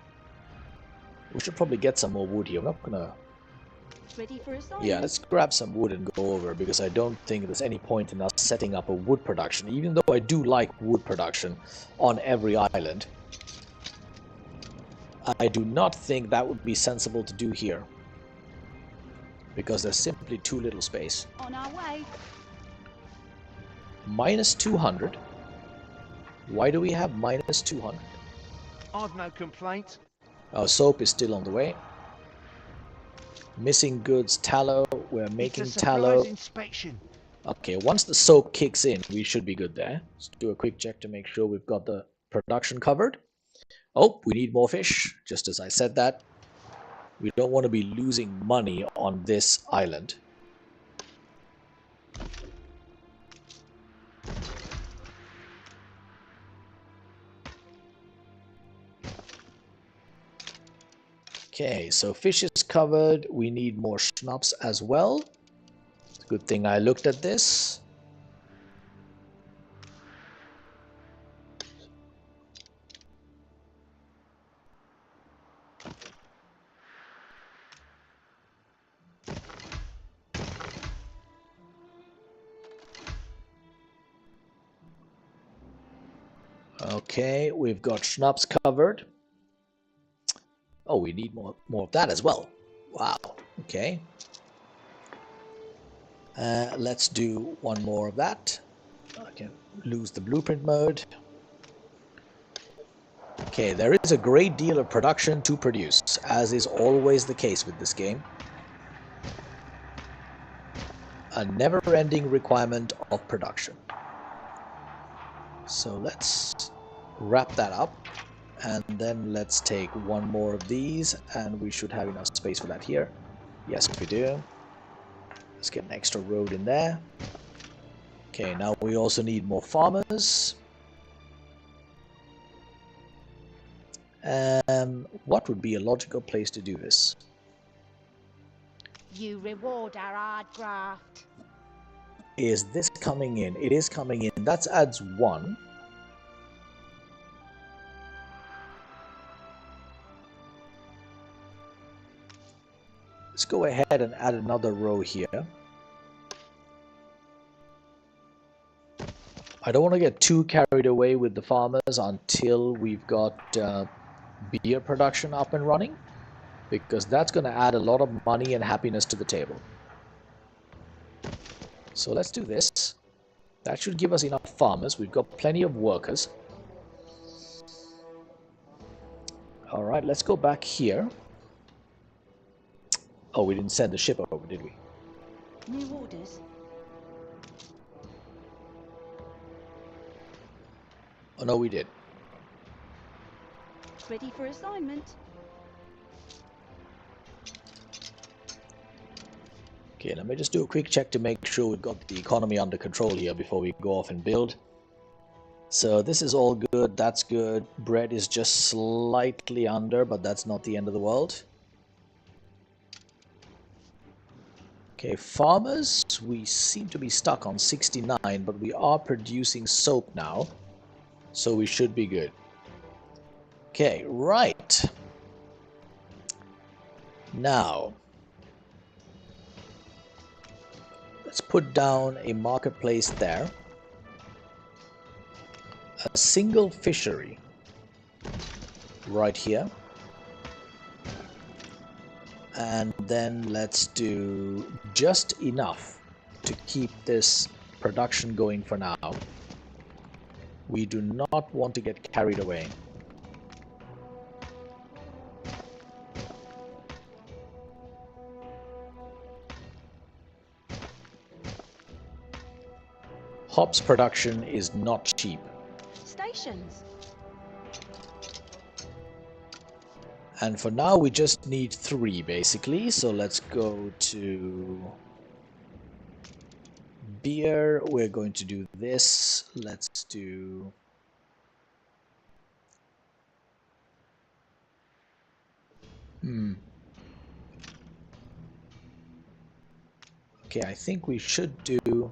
We should probably get some more wood here. I'm not gonna... Ready for assignment? Yeah, let's grab some wood and go over, because I don't think there's any point in us setting up a wood production, even though I do like wood production on every island. I do not think that would be sensible to do here, because there's simply too little space. On our way. -200. Why do we have -200? I've no complaint. Our soap is still on the way. Missing goods, tallow. We're making It's a tallow. surprise inspection. Okay, once the soap kicks in, we should be good there. Let's do a quick check to make sure we've got the production covered. Oh, we need more fish, just as I said that. We don't want to be losing money on this island. Okay, so fish is covered. We need more schnapps as well. It's a good thing I looked at this. Okay, we've got schnapps covered. Oh, we need more of that as well. Wow, okay. Let's do one more of that. I can lose the blueprint mode. Okay, there is a great deal of production to produce, as is always the case with this game. A never-ending requirement of production. So let's wrap that up, and then let's take one more of these, and we should have enough space for that here. Yes, we do. Let's get an extra road in there. Okay, now we also need more farmers. What would be a logical place to do this? You reward our hard graft. Is this coming in? It is coming in. That adds 1. Let's go ahead and add another row here. I don't want to get too carried away with the farmers until we've got beer production up and running, because that's going to add a lot of money and happiness to the table. So let's do this. That should give us enough farmers. We've got plenty of workers. Alright, let's go back here. Oh, we didn't send the ship over, did we? New orders. Oh, no, we did. Ready for assignment. Okay, let me just do a quick check to make sure we've got the economy under control here before we go off and build. So this is all good, that's good. Bread is just slightly under, but that's not the end of the world. Okay, farmers, we seem to be stuck on 69, but we are producing soap now, so we should be good. Okay, right. Now, let's put down a marketplace there. A single fishery right here. And then let's do just enough to keep this production going for now. We do not want to get carried away. Hops production is not cheap. Stations. And for now we just need 3 basically, so let's go to beer. We're going to do this. Let's do okay, I think we should do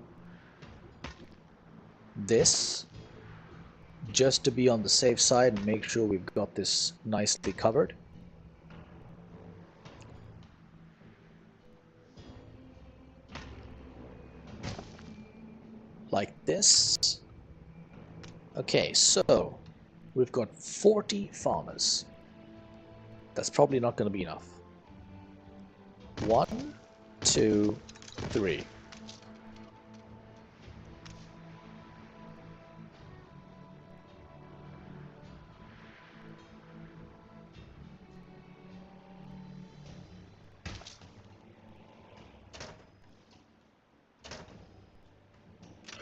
this just to be on the safe side and make sure we've got this nicely covered. Like this. Okay, so we've got 40 farmers. That's probably not going to be enough. 1, 2, 3.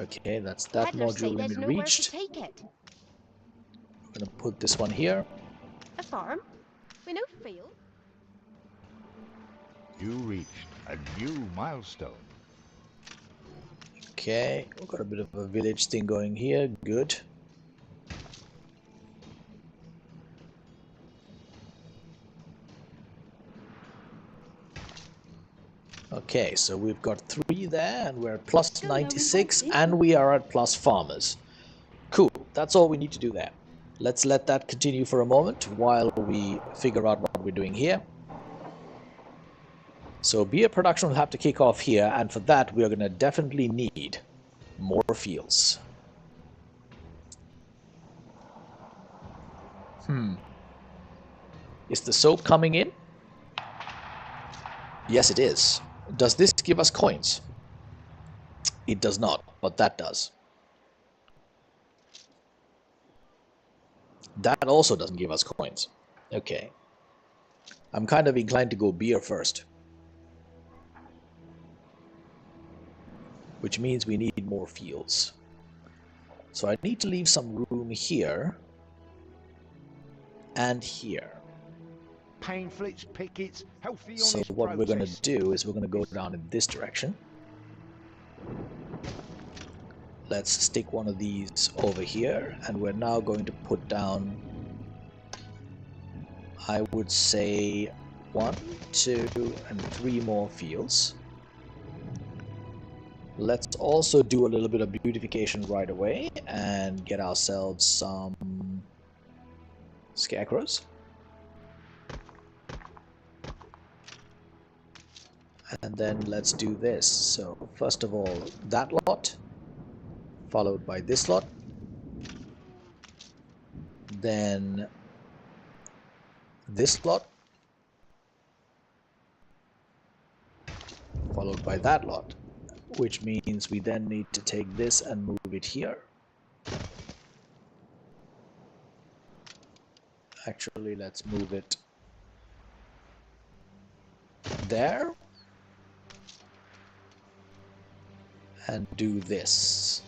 Okay, that's that Peddlers say module there's limit nowhere reached. to take it. I'm going to put this one here. A farm? We no field? You reached a new milestone. Okay, we've got a bit of a village thing going here. Good. Okay, so we've got 3 there, and we're at plus 96, and we are at plus farmers. Cool, that's all we need to do there. Let's let that continue for a moment while we figure out what we're doing here. So beer production will have to kick off here, and for that we are going to definitely need more fields. Is the soap coming in? Yes, it is. Does this give us coins? It does not, but that does. That also doesn't give us coins. Okay. I'm kind of inclined to go beer first. Which means we need more fields. So I need to leave some room here and here. Pamphlets, pickets, healthy, So honest what we're going to protest. do is we're going to go down in this direction. Let's stick one of these over here, and we're now going to put down, I would say, 1, 2, and 3 more fields. Let's also do a little bit of beautification right away and get ourselves some scarecrows. And then let's do this. So first of all, that lot, followed by this lot, then this lot, followed by that lot, which means we then need to take this and move it here. Actually, let's move it there and do this.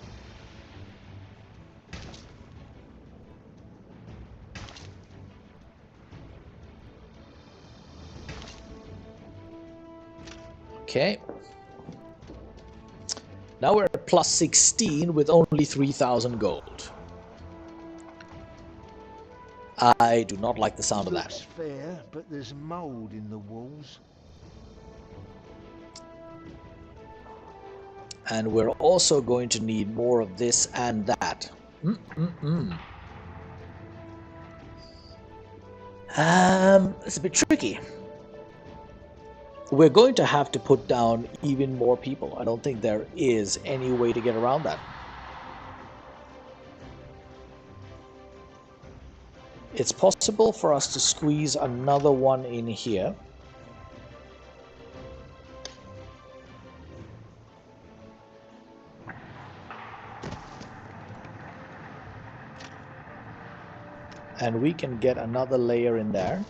Okay. Now we're at plus 16 with only 3,000 gold. I do not like the sound of Looks that. fair, but there's mould in the walls. And we're also going to need more of this and that. It's a bit tricky. We're going to have to put down even more people. I don't think there is any way to get around that. It's possible for us to squeeze another one in here. And we can get another layer in there.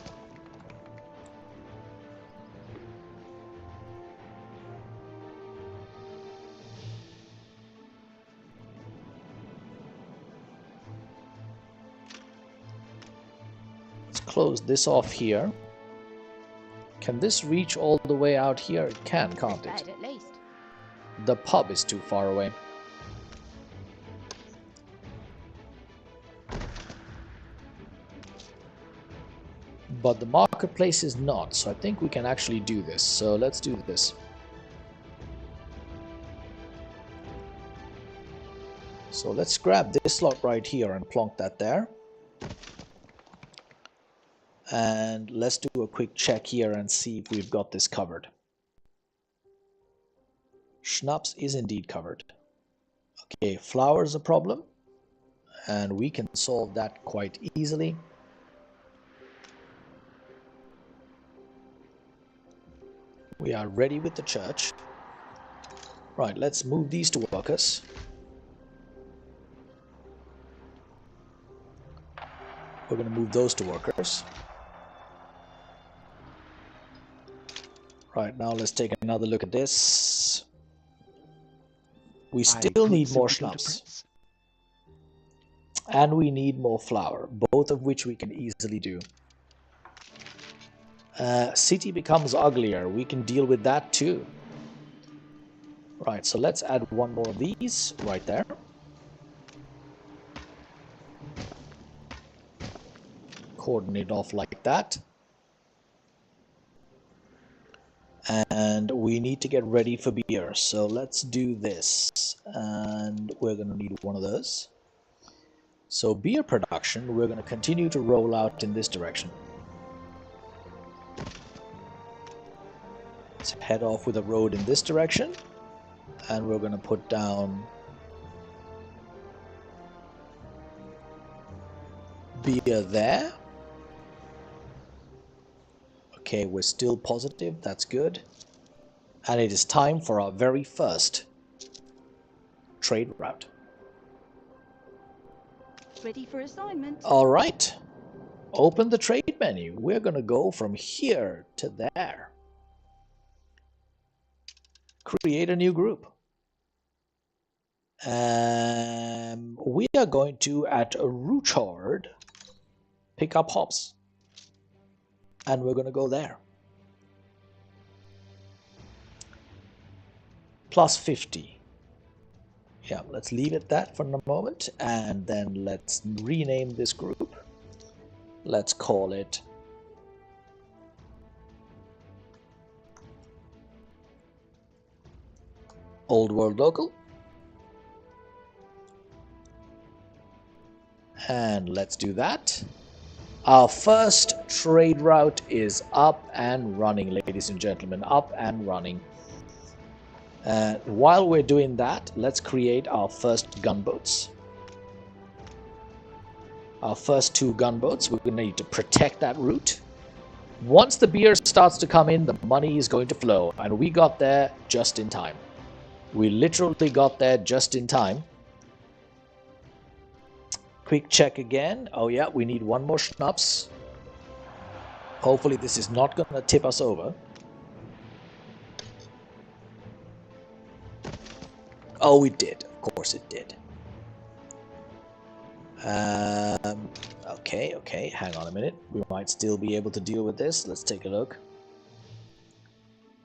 Let's close this off here. Can this reach all the way out here? It can, can't This it? bed, at least. The pub is too far away. But the marketplace is not, so I think we can actually do this. So let's do this. So let's grab this slot right here and plonk that there. And let's do a quick check here and see if we've got this covered. Schnapps is indeed covered. Okay, flour is a problem. And we can solve that quite easily. We are ready with the church. Right, let's move these to workers. We're going to move those to workers. Right, now let's take another look at this. We still need more schnapps. And we need more flour, both of which we can easily do. City becomes uglier. We can deal with that too. Right, so let's add one more of these right there. Cordon it off like that. And we need to get ready for beer. So let's do this. And we're going to need one of those. So beer production, we're going to continue to roll out in this direction. Let's head off with a road in this direction. And we're going to put down beer there. Okay, we're still positive. That's good. And it is time for our very first trade route. Ready for assignment. All right. Open the trade menu. We're going to go from here to there. Create a new group. We are going to, at Ruchard, pick up hops. And we're going to go there. Plus 50. Yeah, let's leave it that for a moment. And then let's rename this group. Let's call it Old World Local. And let's do that. Our first trade route is up and running, ladies and gentlemen, up and running. While we're doing that, let's create our first gunboats. Our first 2 gunboats, we're going to need to protect that route. Once the beer starts to come in, the money is going to flow, and we got there just in time. We literally got there just in time. Quick check again. Oh yeah, we need one more schnapps. Hopefully this is not going to tip us over. Oh, it did. Of course it did. Okay. Hang on a minute. We might still be able to deal with this. Let's take a look.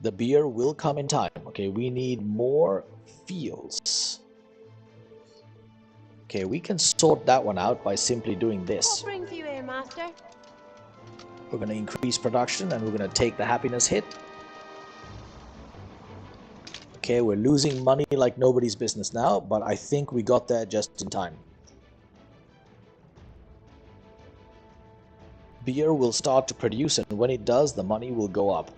The beer will come in time. Okay, we need more fields. Okay, we can sort that one out by simply doing What this. brings you here, master? We're going to increase production and we're going to take the happiness hit. Okay, we're losing money like nobody's business now, but I think we got there just in time. Beer will start to produce, and when it does, the money will go up.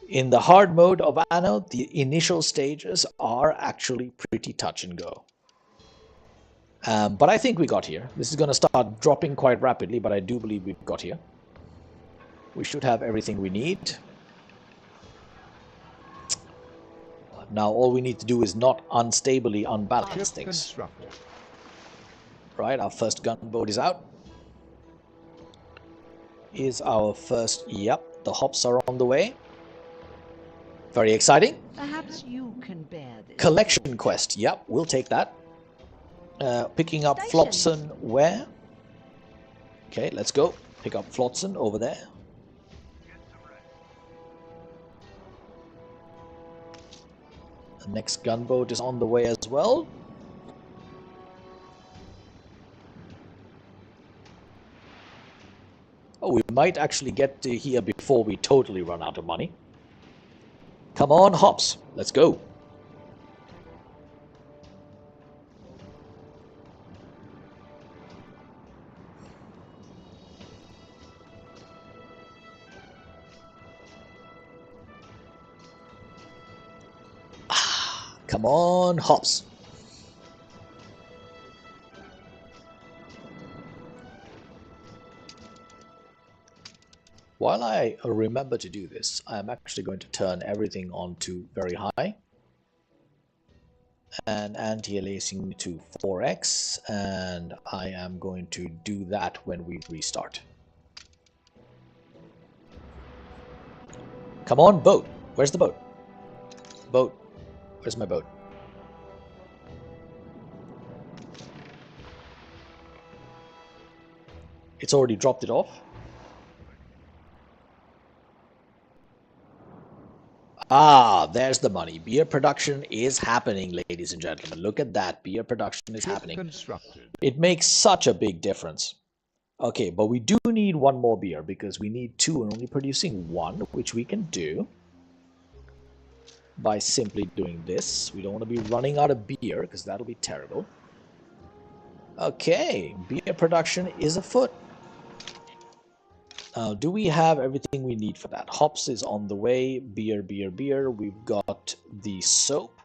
In the hard mode of Anno, the initial stages are actually pretty touch and go. But I think we got here. This is going to start dropping quite rapidly, but I do believe we got here. We should have everything we need. Now all we need to do is not unstably unbalance things. Constructed. Right, our first gunboat is out. Is our first... Yep, the hops are on the way. Very exciting. Perhaps you can bear this. Collection quest. Yep, we'll take that. Picking up Flopson where? Okay, let's go. Pick up Flopson over there. The next gunboat is on the way as well. Oh, we might actually get to here before we totally run out of money. Come on, hops. Let's go. Come on, hops. While I remember to do this, I'm actually going to turn everything on to very high. And anti-aliasing to 4x. And I am going to do that when we restart. Come on, boat. Where's the boat? Boat. Where's my boat? It's already dropped it off. Ah, there's the money. Beer production is happening, ladies and gentlemen. Look at that. Beer production is happening. Constructed. It makes such a big difference. Okay, but we do need one more beer because we need 2 and only producing 1, which we can do by simply doing this. We don't want to be running out of beer because that'll be terrible. Okay, beer production is afoot. Now, do we have everything we need for that? Hops is on the way. Beer, beer, beer. We've got the soap.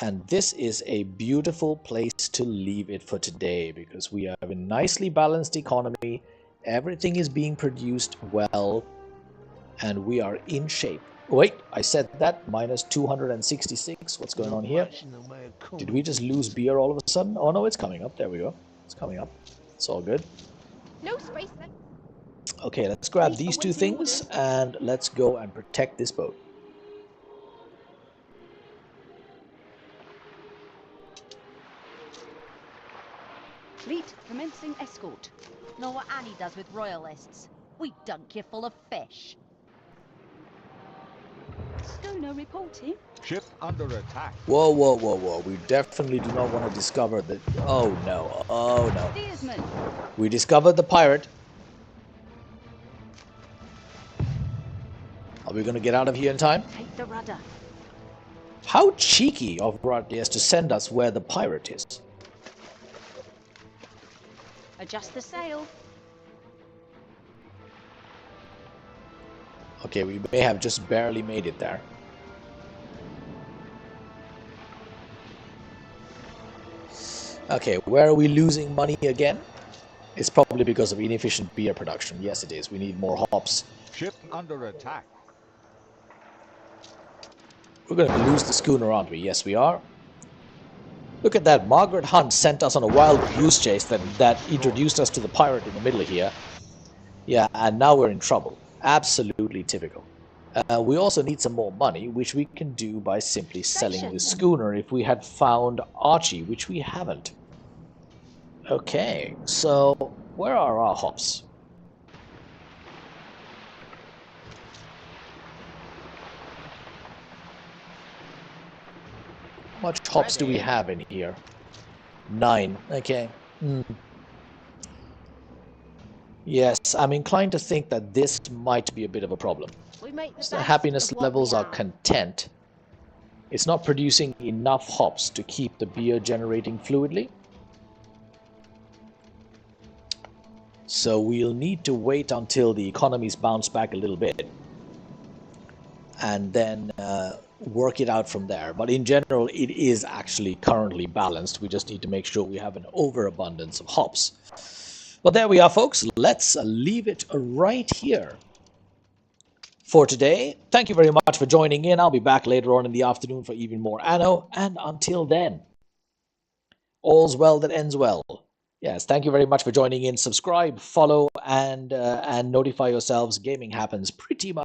And this is a beautiful place to leave it for today because we have a nicely balanced economy. Everything is being produced well. And we are in shape. Wait, I said that. Minus 266. What's going on here? Did we just lose beer all of a sudden? Oh no, it's coming up. There we go. It's coming up. It's all good. No space then. Okay, let's grab these 2 things and let's go and protect this boat. Fleet commencing escort. Know what Annie does with royalists? We dunk you full of fish. Schooner reporting. Ship under attack. Whoa, whoa, whoa, whoa. We definitely do not want to discover the... Oh no, oh no. Steersman. We discovered the pirate. Are we going to get out of here in time? Take the rudder. How cheeky of Rodney's to send us where the pirate is. Adjust the sail. Okay, we may have just barely made it there. Okay, where are we losing money again? It's probably because of inefficient beer production. Yes, it is. We need more hops. Ship under attack. We're going to lose the schooner, aren't we? Yes, we are. Look at that. Margaret Hunt sent us on a wild goose chase that introduced us to the pirate in the middle here. Yeah, and now we're in trouble. Absolutely typical. We also need some more money, which we can do by simply selling the schooner if we had found Archie, which we haven't. Okay, so where are our hops? hops do we have in here? 9. Okay. Yes, I'm inclined to think that this might be a bit of a problem. We make the So the best happiness of what levels we are content. It's not producing enough hops to keep the beer generating fluidly. So we'll need to wait until the economies bounce back a little bit and then work it out from there. But in general, it is actually currently balanced. We just need to make sure we have an overabundance of hops. But there we are, folks. Let's leave it right here for today. Thank you very much for joining in. I'll be back later on in the afternoon for even more Anno. And until then, all's well that ends well. Yes, thank you very much for joining in. Subscribe, follow, and notify yourselves. Gaming happens pretty much